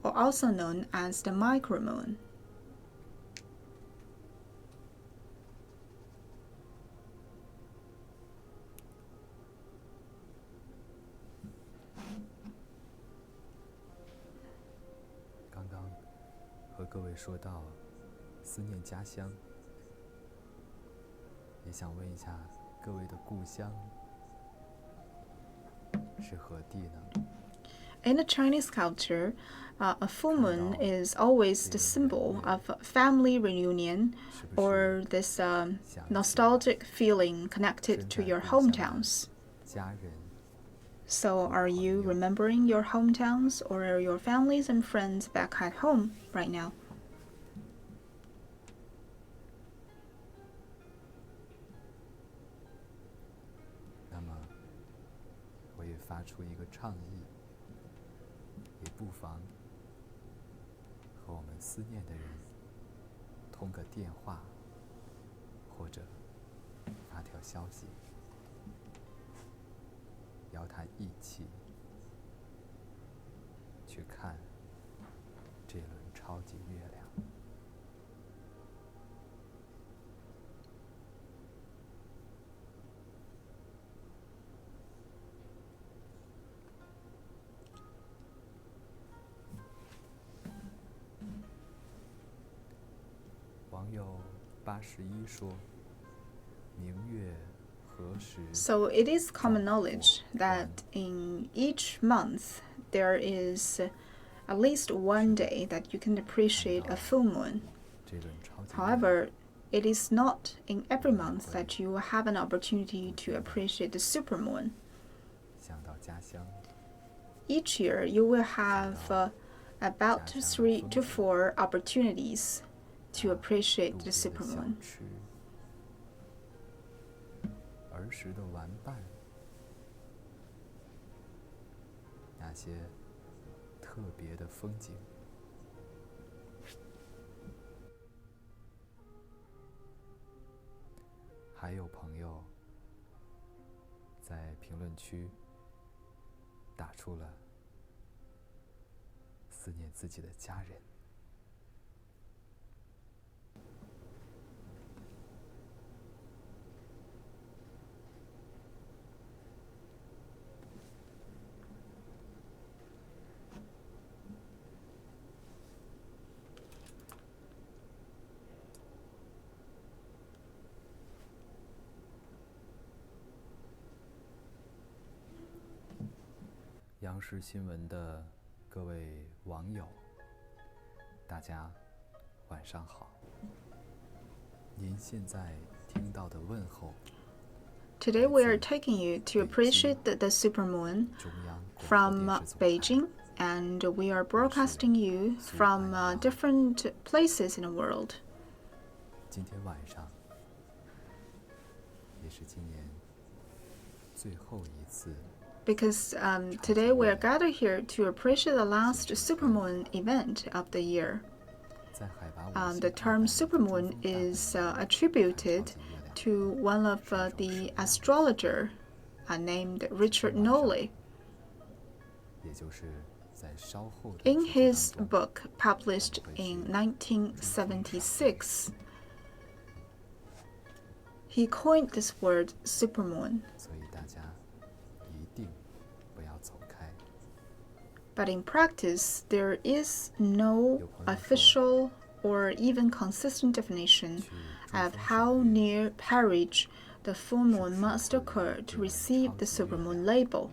or also known as the micromoon. 和各位说到思念家乡，也想问一下各位的故乡是何地呢？ In the Chinese culture, a full moon is always the symbol of family reunion or this nostalgic feeling connected to your hometowns. So are you remembering your hometowns or your families and friends back at home right now? 那么，我也发出一个倡议，也不妨和我们思念的人通个电话，或者发条消息。 邀他一起去看这轮超级月亮。网友81说：“明月。” So it is common knowledge that in each month there is at least one day that you can appreciate a full moon. However, it is not in every month that you have an opportunity to appreciate the supermoon. Each year you will have about 3 to 4 opportunities to appreciate the supermoon. 儿时的玩伴，那些特别的风景，还有朋友在评论区打出了思念自己的家人。 央视新闻的各位网友，大家晚上好。您现在听到的问候。Today we are taking you to appreciate the supermoon from Beijing, and we are broadcasting you from different places in the world. 今天晚上也是今年最后一次。 Because today we are gathered here to appreciate the last supermoon event of the year. The term supermoon is attributed to one of the astrologer named Richard Nolly. In his book published in 1976, he coined this word supermoon. But in practice, there is no official or even consistent definition of how near perigee the full moon must occur to receive the supermoon label.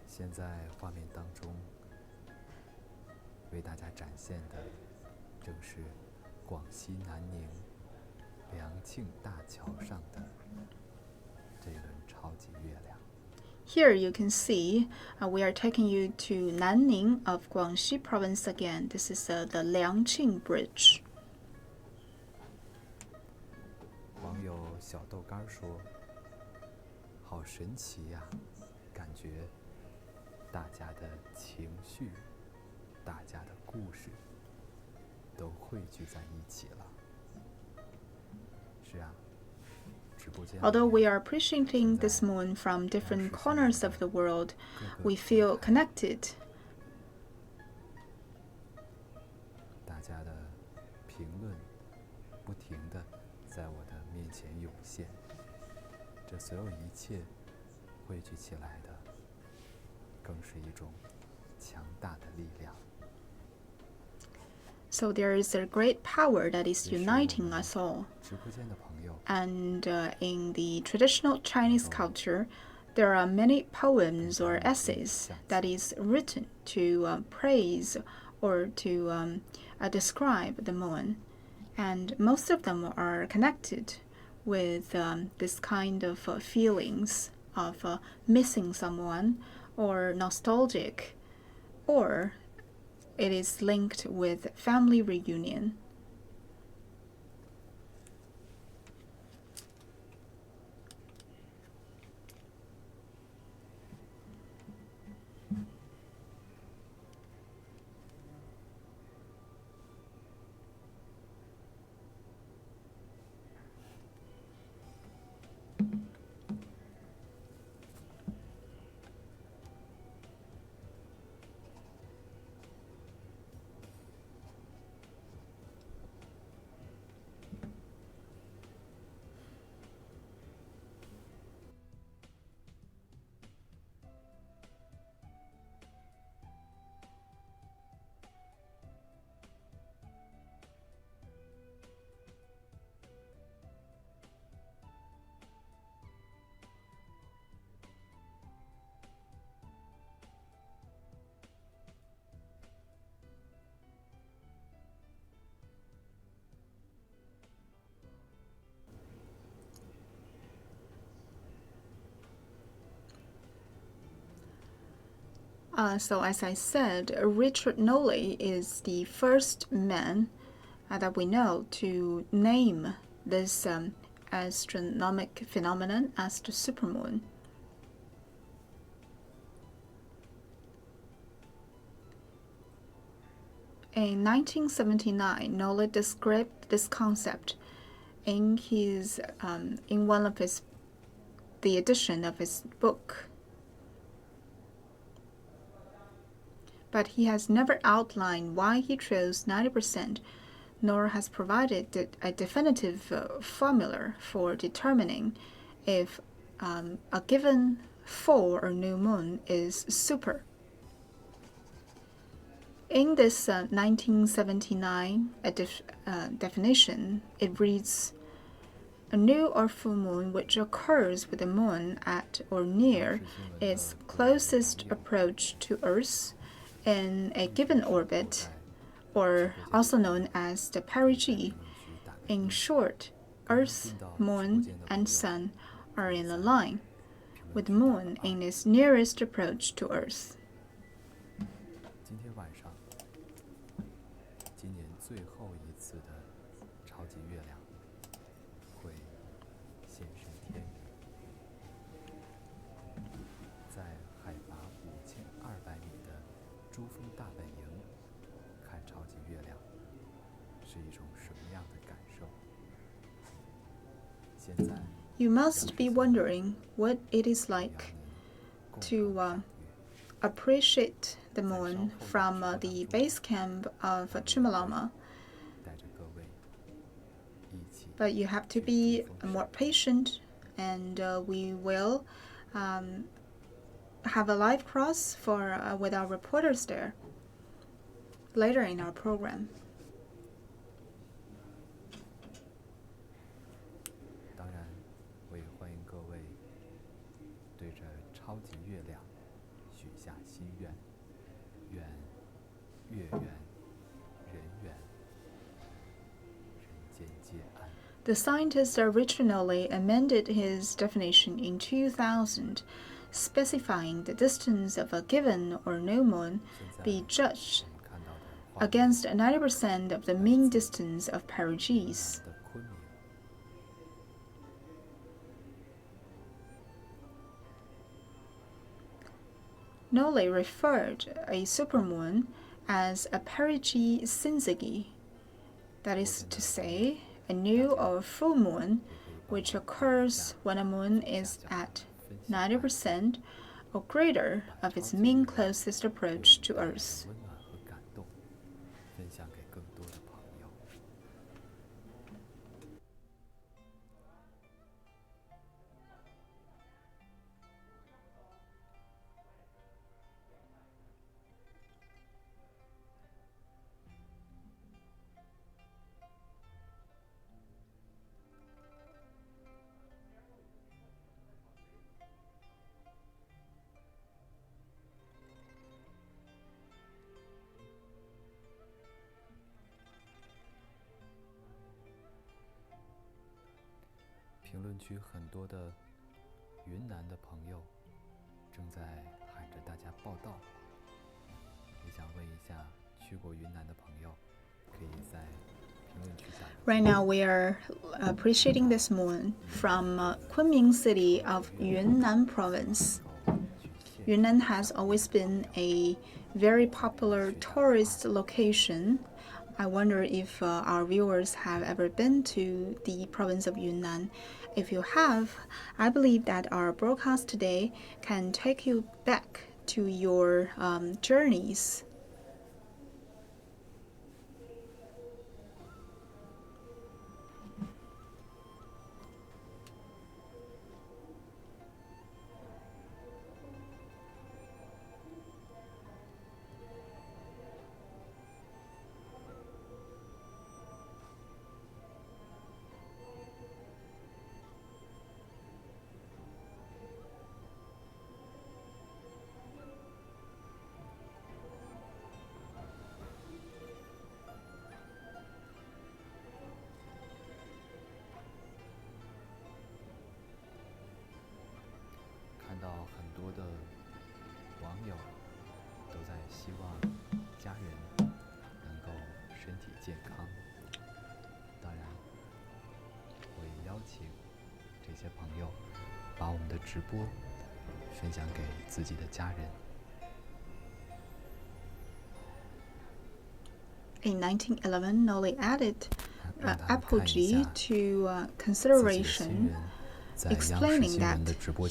现在画面当中为大家展现的正是广西南宁良庆大桥上的这轮超级月亮。 Here you can see we are taking you to Nanning of Guangxi province again. This is the Liangqing Bridge. 网友小豆干说：“好神奇呀，感觉大家的情绪、大家的故事都汇聚在一起了。”是啊。 Although we are appreciating this moon from different corners of the world, we feel connected. 大家的评论不停地在我的面前涌现，这所有一切汇聚起来的，更是一种强大的力量。 So there is a great power that is uniting us all. And in the traditional Chinese culture, there are many poems or essays that is written to praise or to describe the moon. And most of them are connected with this kind of feelings of missing someone or nostalgic, or it is linked with family reunion. So as I said, Richard Nolly is the first man that we know to name this astronomic phenomenon as the supermoon. In 1979, Nolly described this concept in his in one of the edition of his book. But he has never outlined why he chose 90%, nor has provided a definitive formula for determining if a given full or new moon is super. In this 1979 definition, it reads, a new or full moon which occurs with the moon at or near its closest approach to Earth in a given orbit, or also known as the perigee. In short, Earth, Moon, and Sun are in a line, with Moon in its nearest approach to Earth. 今天晚上，今年最后一次的超级月亮会现身天宇，在海拔5200米的珠峰大本营看超级月亮是一种什么样的感受？ You must be wondering what it is like to appreciate the moon from the base camp of Chumilama. But you have to be more patient, and we will have a live cross with our reporters there later in our program. 当然，我也欢迎各位对着超级月亮许下心愿，愿月圆人圆，人间皆安。 The scientist originally amended his definition in 2000, specifying the distance of a given or new moon be judged against 90% of the mean distance of perigee. Nolly referred a supermoon as a perigee syzygy, that is to say, a new or full moon, which occurs when a moon is at 90% or greater of its mean closest approach to Earth. 分享给更多的朋友。评论区很多的云南的朋友正在喊着大家报道，也想问一下去过云南的朋友，可以在评论区下。Right now we are appreciating this moon from Kunming city of Yunnan province. Yunnan has always been a very popular tourist location. I wonder if our viewers have ever been to the province of Yunnan. If you have, I believe that our broadcast today can take you back to your journeys. In 1911, Nolly added apogee to consideration, explaining that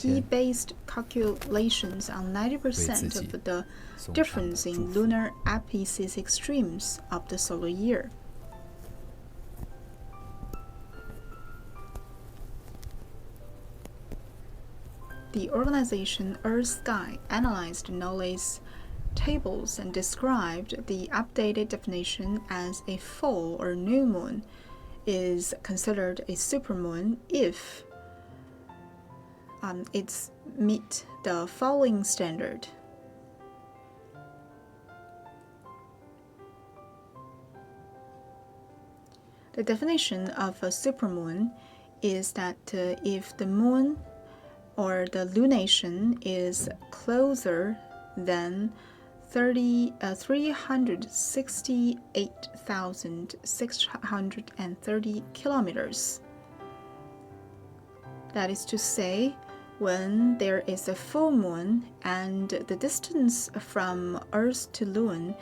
he based calculations on 90% of the difference in lunar apices extremes of the solar year. The organization Earth Sky analyzed Nolly's tables and described the updated definition as a full or new moon is considered a supermoon if it meets the following standard. The definition of a supermoon is that if the moon or the lunation is closer than 368,630 kilometers. That is to say, when there is a full moon and the distance from Earth to Moon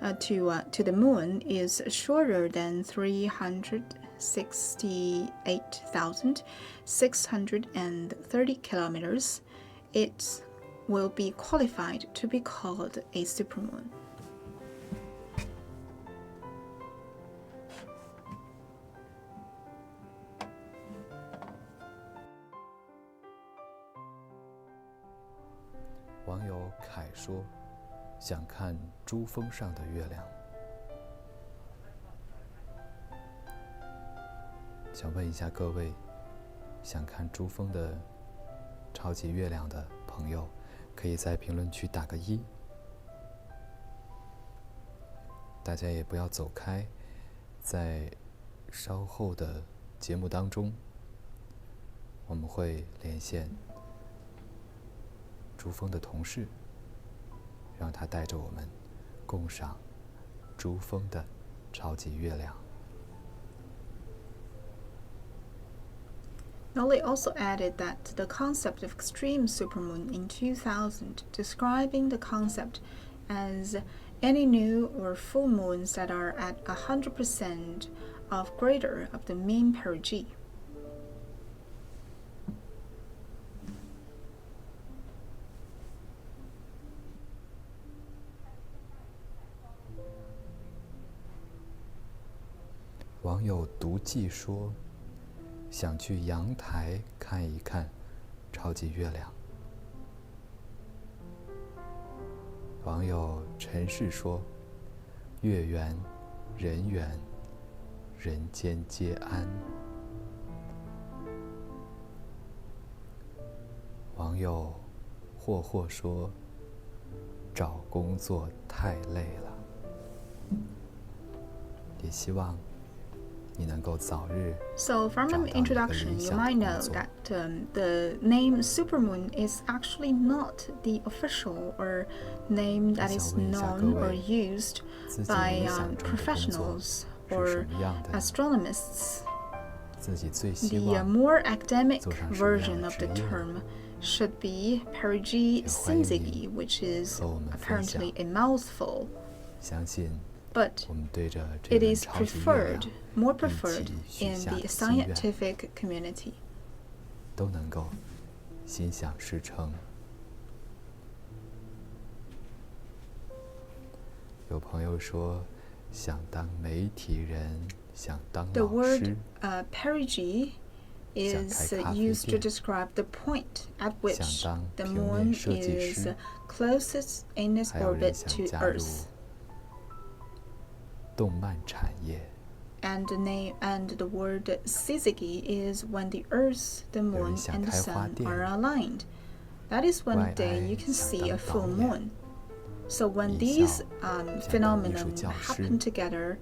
to the moon is shorter than 368,630 kilometers, it will be qualified to be called a supermoon. "网友凯说，想看珠峰上的月亮。想问一下各位，想看珠峰的超级月亮的朋友，可以在评论区打个1。大家也不要走开，在稍后的节目当中，我们会连线珠峰的同事，让他带着我们共赏珠峰的超级月亮。Nolly also added that the concept of extreme supermoon in 2000, describing the concept as any new or full moons that are at 100% of greater of the mean perigee. "网友独记说，想去阳台看一看超级月亮。网友陈氏说，月圆人圆，人间皆安。网友霍霍说，找工作太累了。也希望你能够早日 So from the introduction, you might know that the name supermoon is actually not the official or name that is known or used by professionals or astronomists. The more academic version of the term should be perigee syzygy, which is apparently a mouthful. 相信 But it is more preferred in the scientific community. 都能够心想事成。有朋友说，想当媒体人，想当 The 老 word 师， perigee is used to describe the point at which the moon is closest in its 还有人 orbit 想 to 加入 Earth. 动漫产业。And the word syzygy is when the Earth, the moon, and the sun are aligned. That is when the day you can see a full moon. So when these phenomena happen together,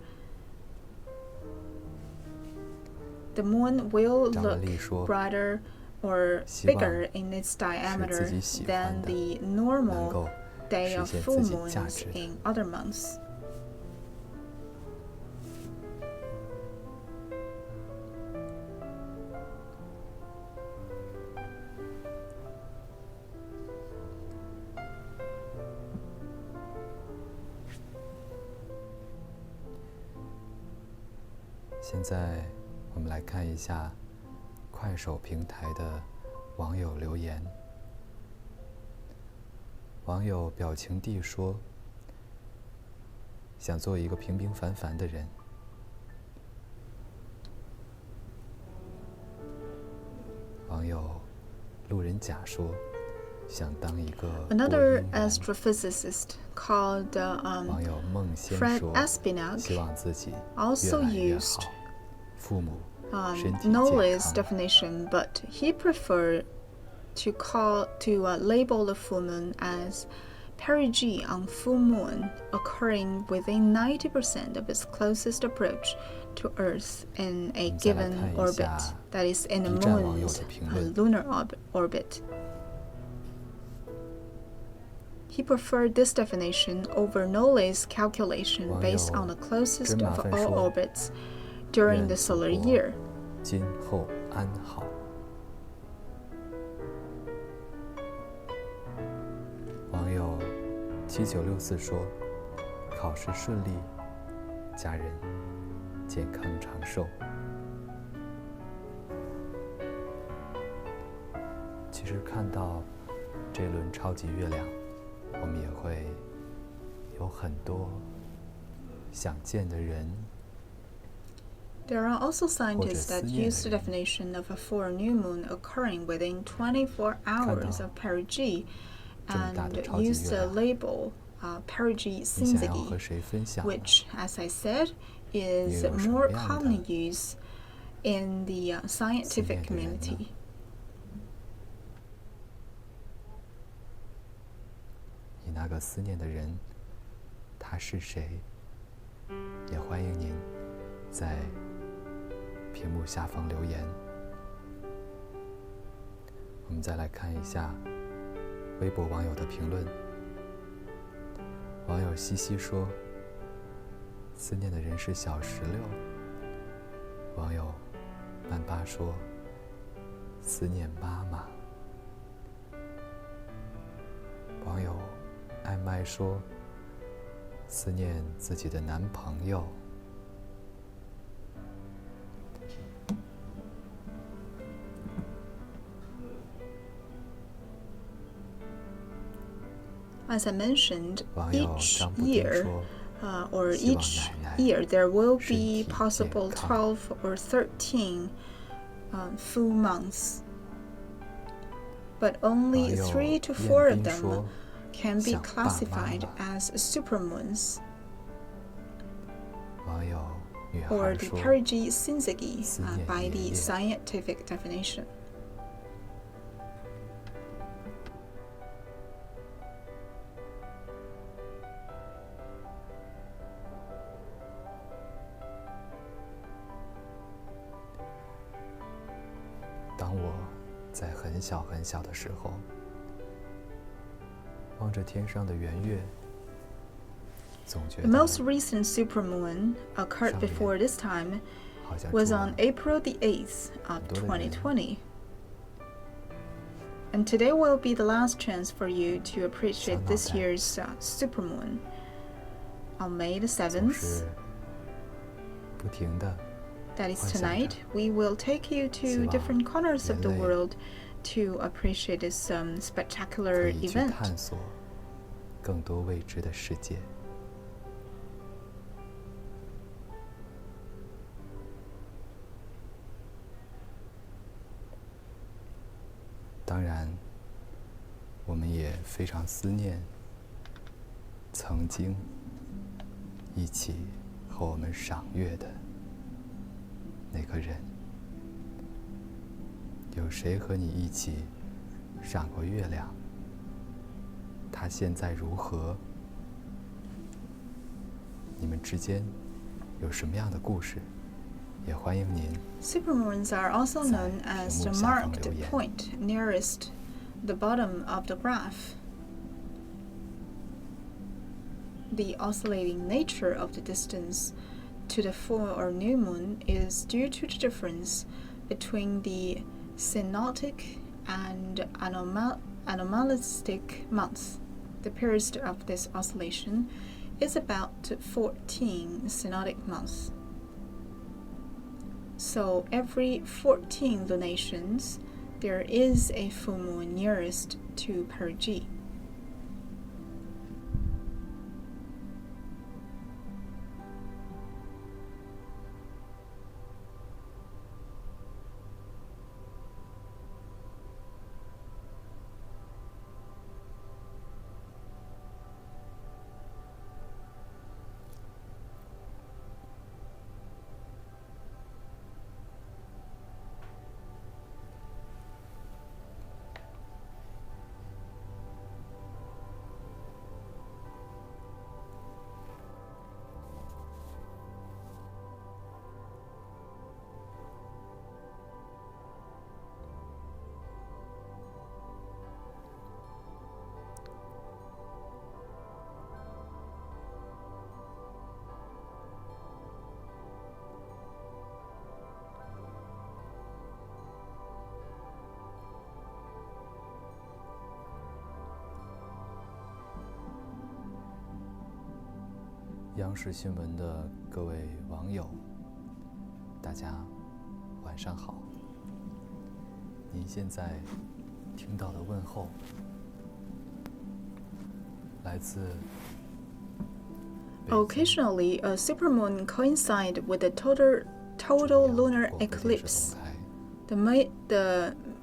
the moon will look brighter or bigger in its diameter than the normal day of full moons in other months. 现在我们来看一下快手平台的网友留言。网友表情帝说，想做一个平平凡凡的人。网友路人甲说，想当一个 Another astrophysicist called 网友梦仙 Fred 说， Espinac 希望自己越 also 来越 used 好，父母身体 Nolly's 健康。 definition, but he preferred to label the full moon as perigee on full moon occurring within 90% of its closest approach to Earth in a given orbit, that is in the moon's lunar orbit. He preferred this definition over Nolly's calculation based on the closest of all orbits during the solar year. 今后安好。网友7964说，考试顺利，家人健康长寿。其实看到这轮超级月亮，我们也会有很多想见的人。There are also scientists that use the definition of a full new moon occurring within 24 hours of perigee and use the label perigee syzygy, which, as I said, is more commonly used in the scientific community. 你那个思念的人，他是谁？也欢迎您在屏幕下方留言。我们再来看一下微博网友的评论。网友西西说：“思念的人是小石榴。”网友曼巴说：“思念妈妈。”网友艾麦说：“思念自己的男朋友。” As I mentioned, each year there will be possible 12 or 13 full months, but only 3 to 4 of them can be classified as supermoons, or the perigee syzygy by the scientific definition. 当我在很小很小的时候，望着天上的圆月，总觉得 The most recent supermoon occurred before this time was on April the 8th of 2020. And today will be the last chance for you to appreciate this year's supermoon. On May the 7th, 不停地 that is tonight, we will take you to different corners of the world to appreciate this spectacular event. 探索更多未知的世界。当然，我们也非常思念曾经一起和我们赏月的那个人。有谁和你一起赏过月亮？他现在如何？你们之间有什么样的故事？也欢迎您。Supermoons are also known as the marked point nearest the bottom of the graph. The oscillating nature of the distance to the full or new moon is due to the difference between the synodic and anomalistic months. The period of this oscillation is about 14 synodic months. So every 14 lunations, there is a full moon nearest to perigee. 央视新闻的各位网友，大家晚上好。您现在听到的问候，来自 Occasionally, a supermoon coincides with a total lunar eclipse. The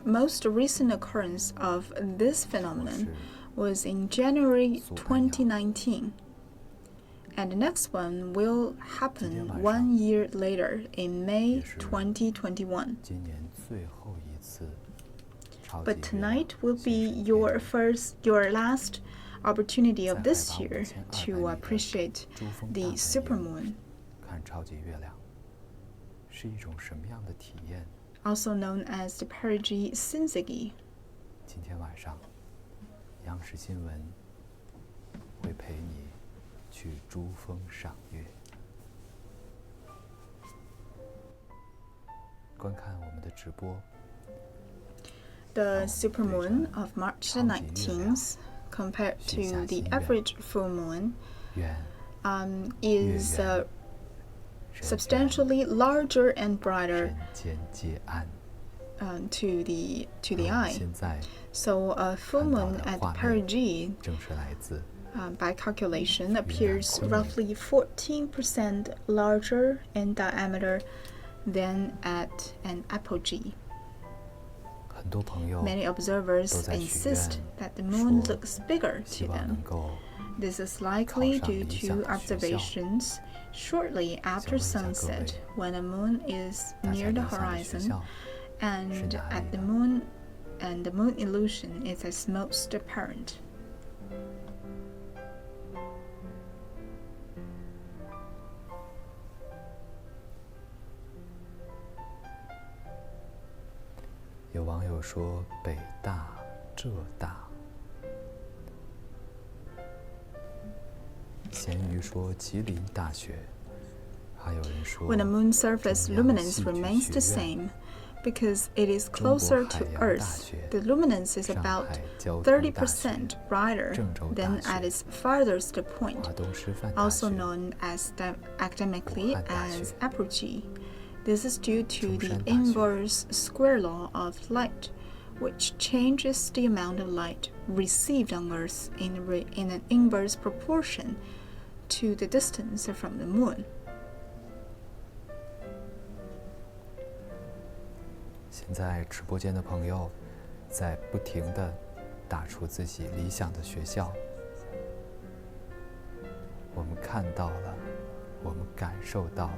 most recent occurrence of this phenomenon was in January 2019, and the next one will happen 1 year later in May 2021. But tonight will be your last opportunity of this year to appreciate the supermoon, also known as the perigee syzygy. 今天晚上，央视新闻会陪你去珠峰赏月，观看我们的直播。The supermoon of March the 19th, compared to the average full moon, is substantially larger and brighter to the eye. So a full moon at perigee, by calculation, appears roughly 14% larger in diameter than at an apogee. Many observers insist that the moon looks bigger to them. This is likely due to observations shortly after sunset, when the moon is near the horizon, and the moon illusion is at most apparent. 有网友说北大浙大，咸鱼说吉林大学，还有人说 When the moon's surface luminance remains the same, because it is closer to Earth, the luminance is about 30% brighter than at its farthest point, also known as academically as apogee. This is due to the inverse square law of light, which changes the amount of light received on Earth in an inverse proportion to the distance from the moon. 现在直播间的朋友在不停地打出自己理想的学校，我们看到了，我们感受到了。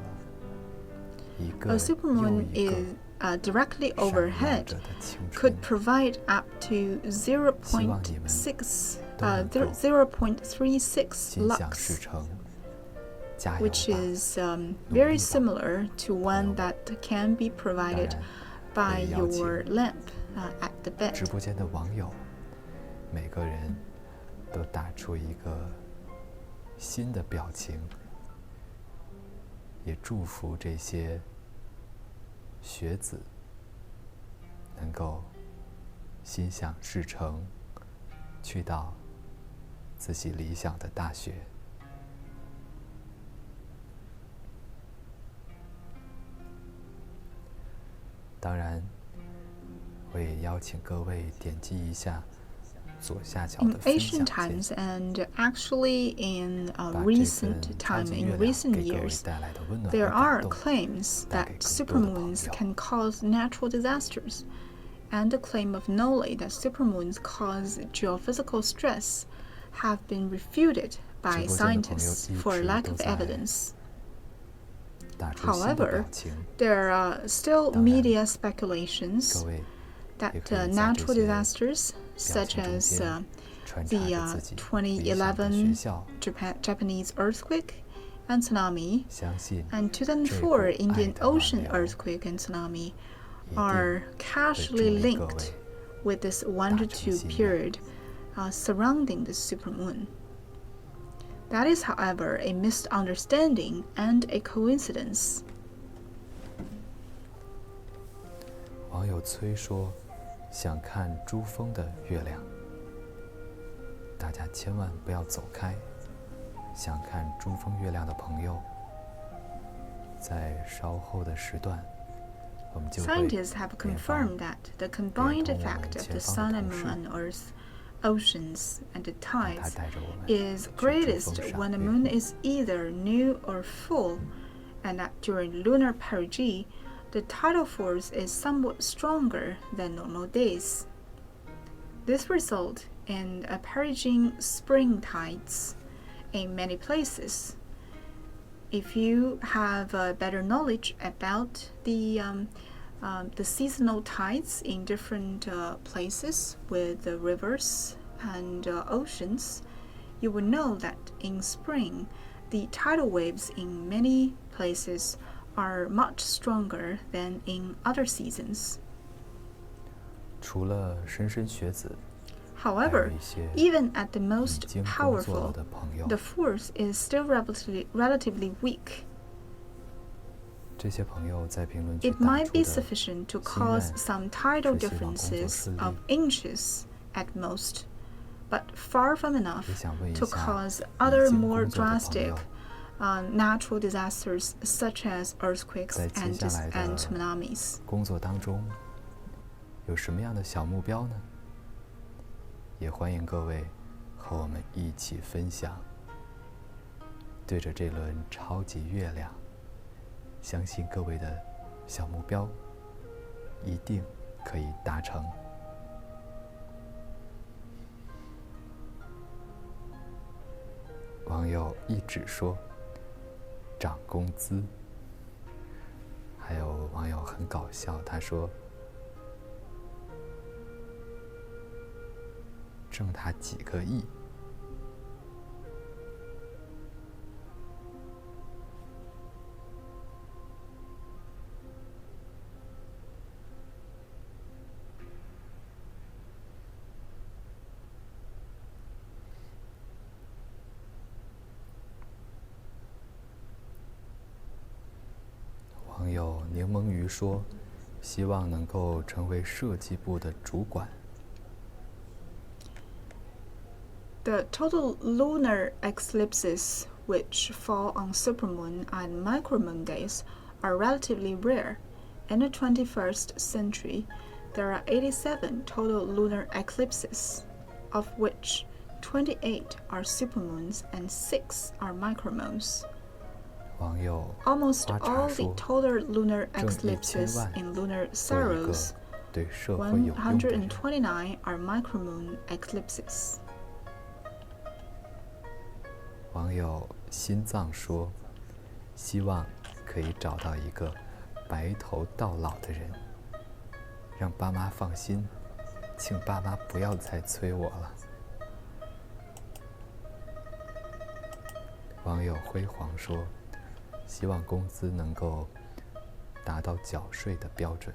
A supermoon is directly overhead could provide up to 0.36 lux, which is very similar to one that can be provided by your lamp at the bed. 直播间的网友，每个人都打出一个新的表情。也祝福这些学子能够心想事成，去到自己理想的大学。当然，我也邀请各位点击一下左下角的分享键。 In ancient times, and actually in recent years, there are claims that supermoons can cause natural disasters, and the claim of Noli that supermoons cause geophysical stress have been refuted by scientists for lack of evidence. However, there are still media speculations that natural disasters such as the 2011 Japanese earthquake and tsunami and 2004 Indian Ocean earthquake and tsunami are casually linked with this longitude period surrounding the supermoon. That is, however, a misunderstanding and a coincidence. 网友崔说想看珠峰的月亮，大家千万不要走开，想看珠峰月亮的朋友，在稍后的时段，我们就会 Scientists have confirmed that the combined effect of the sun and moon on Earth, oceans, and the tides is greatest when the moon is either new or full, and that during lunar perigee, the tidal force is somewhat stronger than normal days. This results in approaching spring tides in many places. If you have better knowledge about the seasonal tides in different places with the rivers and oceans, you will know that in spring, the tidal waves in many places are much stronger than in other seasons. 除了莘莘学子， However, even at the most powerful, the force is still relatively weak. 这些朋友在评论区 It 打 might 出 be 的 sufficient to 心 cause 愿 some tidal 是希望工作 differences 顺利。 of inches at most, but far from enough 也想问一 to 下 cause 已 other 经 more 工作的朋 drastic 友， natural disasters such as earthquakes 在接下来 and 的 tsunamis. 工作当中有什么样的小目标呢？也欢迎各位和我们一起分享。对着这轮超级月亮，相信各位的小目标一定可以达成。网友一直说涨工资，还有网友很搞笑，他说挣他几个亿。网友柠檬鱼说，希望能够成为设计部的主管。The total lunar eclipses, which fall on supermoon and micromoon days, are relatively rare. In the 21st century, there are 87 total lunar eclipses, of which 28 are supermoons and 6 are micromoons. 网友 Almost 花茶 all the 说， total lunar 挣1000 eclipses 万 in lunar 做一个 sorrows, 对社会有用的人。 129 are micromoon eclipses. 网友心脏说，希望可以找到一个白头到老的人，让爸妈放心，请爸妈不要再催我了。网友辉煌说，希望工资能够达到缴税的标准。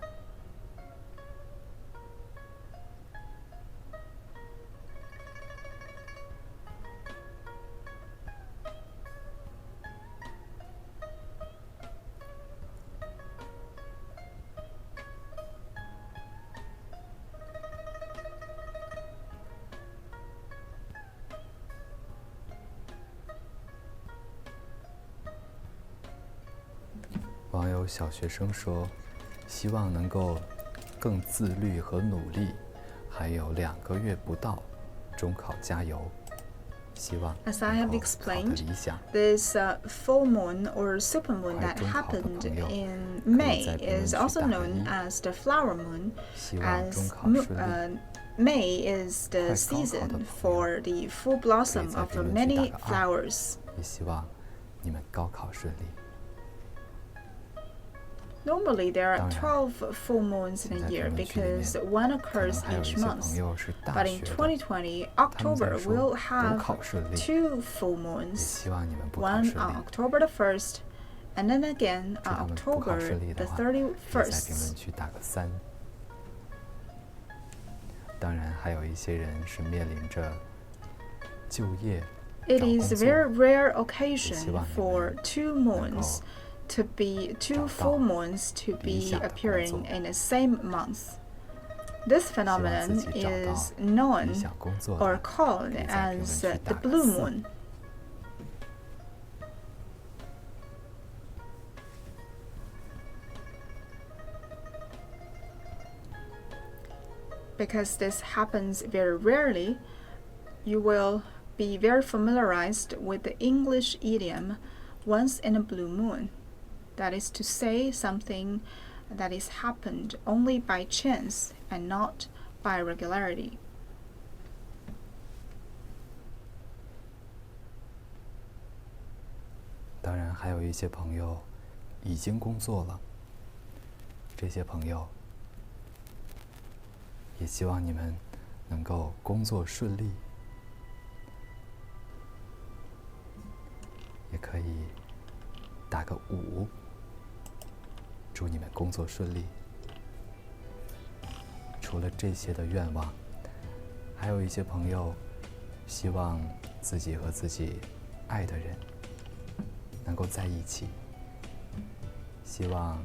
网友小学生说，希望能够更自律和努力，还有2个月不到，中考加油，希望 As I have 能够考得 explained, 理想。 this full moon or supermoon that happened in May is also known as the flower moon, 希望中 as 考顺利。 May is the 快高考的 season 朋友 for the full blossom 可以在 of 评论区 many 打个2， flowers. 也希望你们高考顺利。 Normally, there are 当然， 12 full moons in 现 a 在 year 评论区里面 because one 可能 occurs 还有一 each 些 month. 朋友是大 But in 学的， 2020, 他们在 October 说 will 补 have 考顺利， 2 full 也 moons. 希望你们补考 One 顺 on 利。 October the 1st, and then again 祝他 on 们补考 October 顺利 the 的话，可以在评论 31st. 区打个3。当然，还有一些人是面临着就业、 It 找工 is a 作， very rare 也希 occasion 望你 for 们 2能够 moons to be 2 full moons to 理 be 想的工作。 appearing in the same month. This 希望自 phenomenon 己找到 is 理 known 想工作 or 的， called 可以在评论 as 区 the 打个 blue 4。 moon. because this happens very rarely, you will be very familiarized with the English idiom once in a blue moon. That is to say, something that is happened only by chance and not by regularity. 当然，还有一些朋友已经工作了，这些朋友也希望你们能够工作顺利，也可以打个5，祝你们工作顺利。除了这些的愿望，还有一些朋友希望自己和自己爱的人能够在一起，希望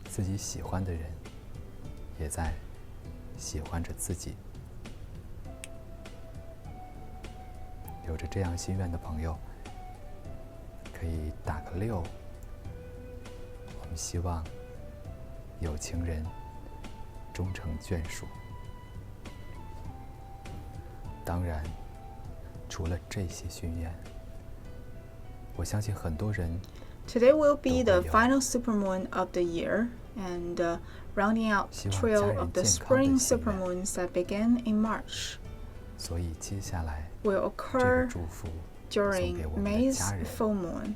自己喜欢的人也在喜欢着自己。有着这样心愿的朋友，可以打个6。我们希望有情人终成眷属。当然，除了这些心愿，我相信很多人 Today will be the final supermoon of the year and rounding out the trail of the spring supermoons that begin in March. 所以接下来 will 这 occur 个祝福 during 送给我们的 May's 家人。 full moon.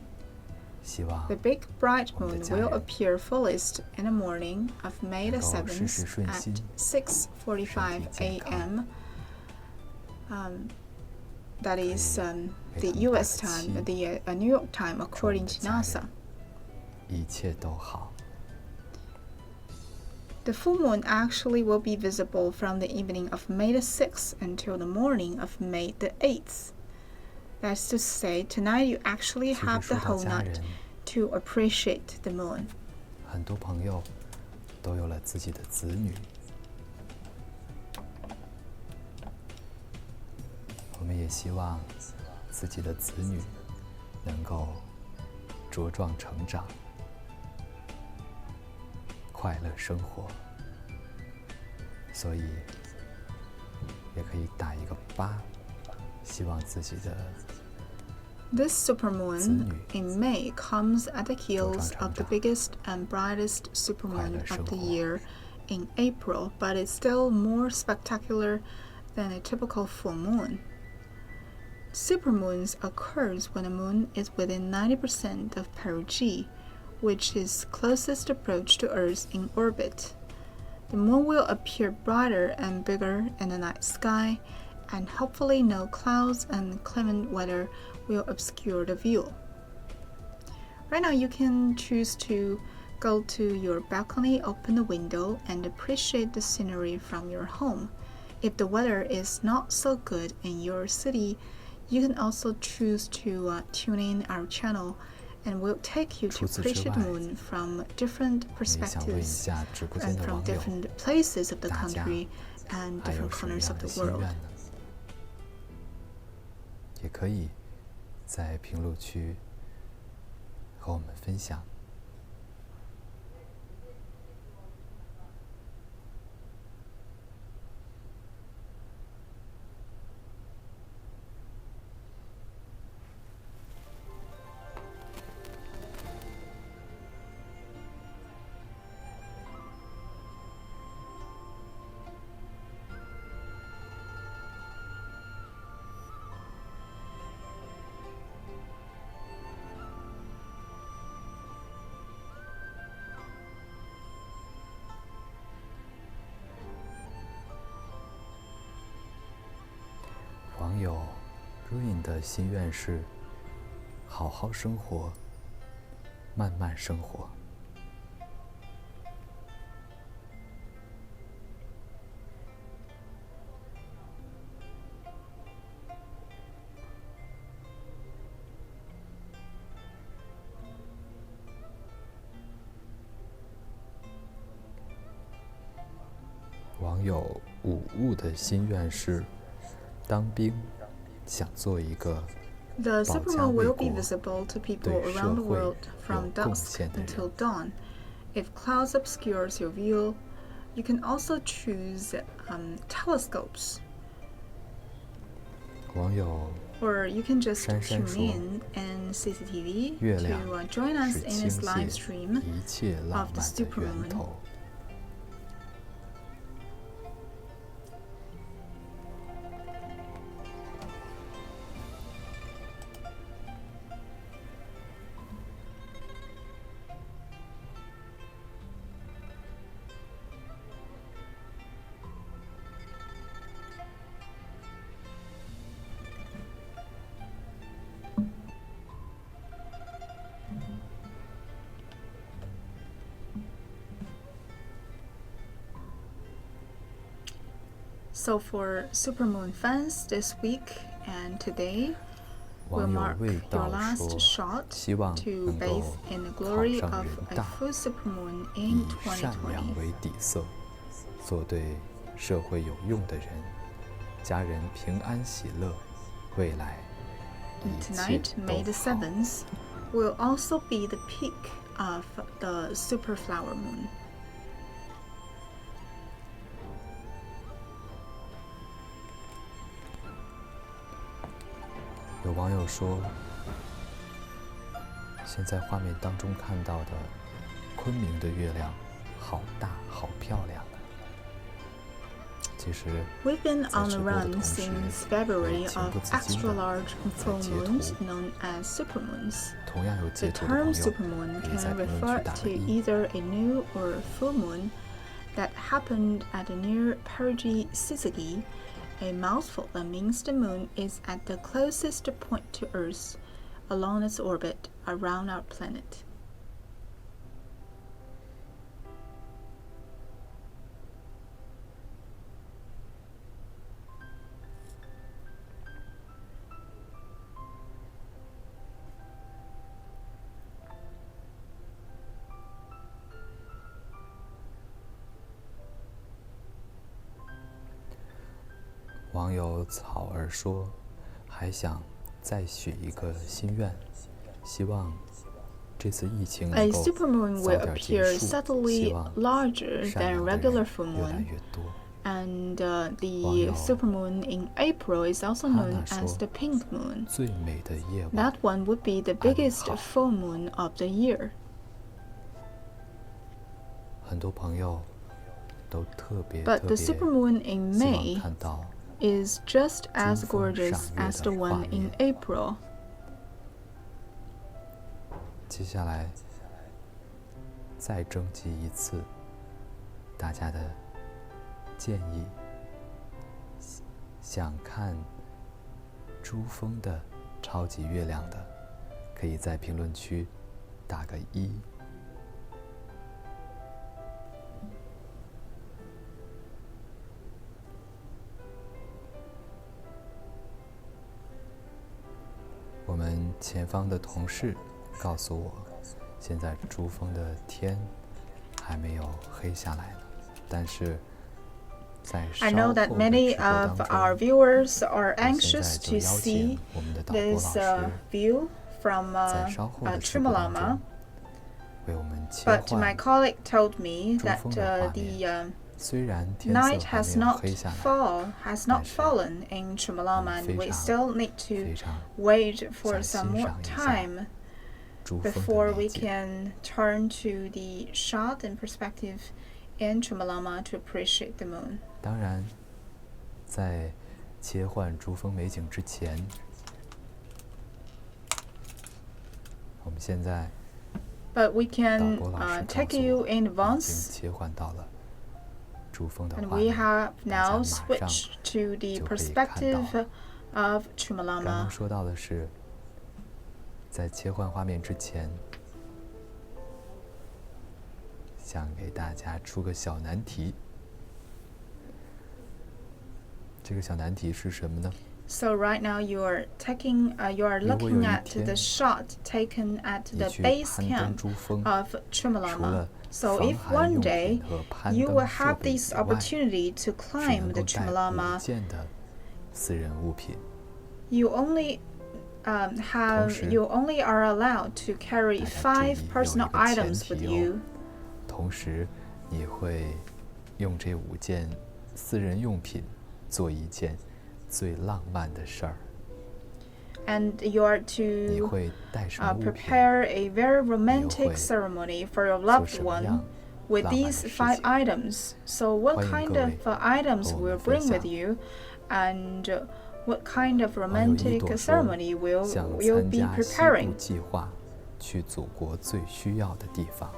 希望 The big bright 我们 moon 的家 will 人 appear fullest in the morning of May the 能够事事 7th 顺 at 心， 6:45 身体健康。 a.m. That is 可 the 以为他们 US 打个 time, 7， the New York time 祝我 according 们的 to 家 NASA. 人一切都好。 The full moon actually will be visible from the evening of May the 6th until the morning of May the 8th. That's to say, tonight you actually 其实 have 说 the 到 whole 家 night 人， to appreciate the moon. 很多朋友都有了自己的子女，我们也希望自己的子女能够茁壮成长，快乐生活，所以也可以打一个8，希望自己的 This supermoon in May comes at the heels of the 茁壮成长。 biggest and brightest 快 supermoon 乐 of 生 the 活。 year in April, but it's still more spectacular than a typical full moon. Supermoons occurs when the moon is within 90% of perigee, which is closest approach to Earth in orbit. The moon will appear brighter and bigger in the night sky, and hopefully no clouds and clement weather will obscure the view. Right now you can choose to go to your balcony, open the window, and appreciate the scenery from your home. If the weather is not so good in your city, you can also choose to tune in our channel, and we'll take you to 除此之 appreciate the 外， moon from different 我们也想问一 perspectives 下直播 and 间的 from 网友， different places of the 大家 country and 还有 different 什么 corners 样 of 的 the 心 world. 愿呢？也可以在评论区和我们分享。网友 Rain 的心愿是好好生活，慢慢生活。网友五物的心愿是当兵，想做一个 The 保家 supermoon 卫 will be 国 visible to people 对社 around the 会 world 有 from 贡 dusk 献的人。 until dawn. If clouds obscures your view, You can also choose telescopes. 网友 Or you can just 珊珊 tune 说 in CCTV 月亮 to join us 是 in 倾 this 泻 live stream 一切浪 of the 漫的源 supermoon. 头。So for supermoon fans this week and today, will 网友 mark 味 your 道 last 说， shot 希望 to 能够 bathe in the 考 glory 上 of 人 a 大， full supermoon 以 in 善良 2020. 为底色，做对社会有用的人，家人平安喜乐，未来 And 一切 tonight, 都 May the 好。 7th, will also be the peak of the super flower moon. 有网友说，现在画面当中看到的昆明的月亮，好大，好漂亮啊！其实， We've been 在 on 直 the 播的 run 同时， since 我 February 也情 of 不自禁 extra 的 large 在 full 截 moons 图。 known as supermoons. 同样有 The 截图的 term 朋友， supermoon 可以在 can 评论 refer 区打个 to 1。 either a new or a full moon that happened at a near perigee syzygy, a mouthful that means the moon is at the closest point to Earth along its orbit around our planet. 网友草儿说，还想再许一个心愿，希望这次疫情能 A 够 supermoon 早 will 点结 appear 束，希 subtly 望 larger 善 than a 良的 regular 人 full 越来 moon. 越多。 And 网 the 友 supermoon in April is also 哈 known 娜 as 说 the pink moon. 最美的夜晚 That one would be the biggest 好 full moon of the year. 很多朋友都特别 But 特 the 别 supermoon in 希望 May 看到 is just as 珠峰 gorgeous 赏月 as 的 the 画 one in 面。 April. 接下来再征集一次大家的建议，想看珠峰的超级月亮的，可以在评论区打个1。我们前方的同事告诉我，现在珠峰的天还没有黑下来呢，但是在 I 稍 know 后 that 的 many 直播 of 当 our 中， viewers are 我现 anxious 在就 to 邀 see 请我们的导播 this 老师 view from 在稍后的直播当 Chimolama. 中为我们切 But my 换。 colleague told me 珠 that 峰的画 the 虽然天色 night 还 has 没有 not 黑下来， has not 但是 fallen in Chimolama, and 非 we 常 still need 非 to 常 wait for 想 some 欣 more 赏一下 time 珠峰 before 的 we 美景。 can turn to the shot and perspective in Chimolama to appreciate the moon. 当然，在切换珠峰美景之前，我们现在 But we 导 can 播老师告 take 诉 you 我， in 已经 advance, 切换到了珠峰的 and 画 we 面， have 大家 now 马上 switched to the 就可以看 perspective 到。 of 刚 Chimolama. 刚说到的是，在切换画面之前，想给大家出个小难题。这个小难题是什么呢？ So right now you are looking at the shot taken at 你 the 去 base 攀登 camp 珠峰， of 除了 Chimolama. So 防 if 寒 one 用 day 品和攀 you 登 will 设 have 备 this 以外， opportunity to 只 climb 能 the 够带5 Chimolama, 件的私人物品。 you only 同时 you only are allowed to carry 大家注意 5有一 personal 个前 items with 提哦， you. 同时你会用这5件私人用品做一件最浪漫的事儿。And you are 你 to 会带什么物品？ prepare a very romantic ceremony for your loved one with these 5 items. So what kind of items will you bring with you, and what kind of romantic ceremony will you be preparing? 计划去祖国最需要的地方。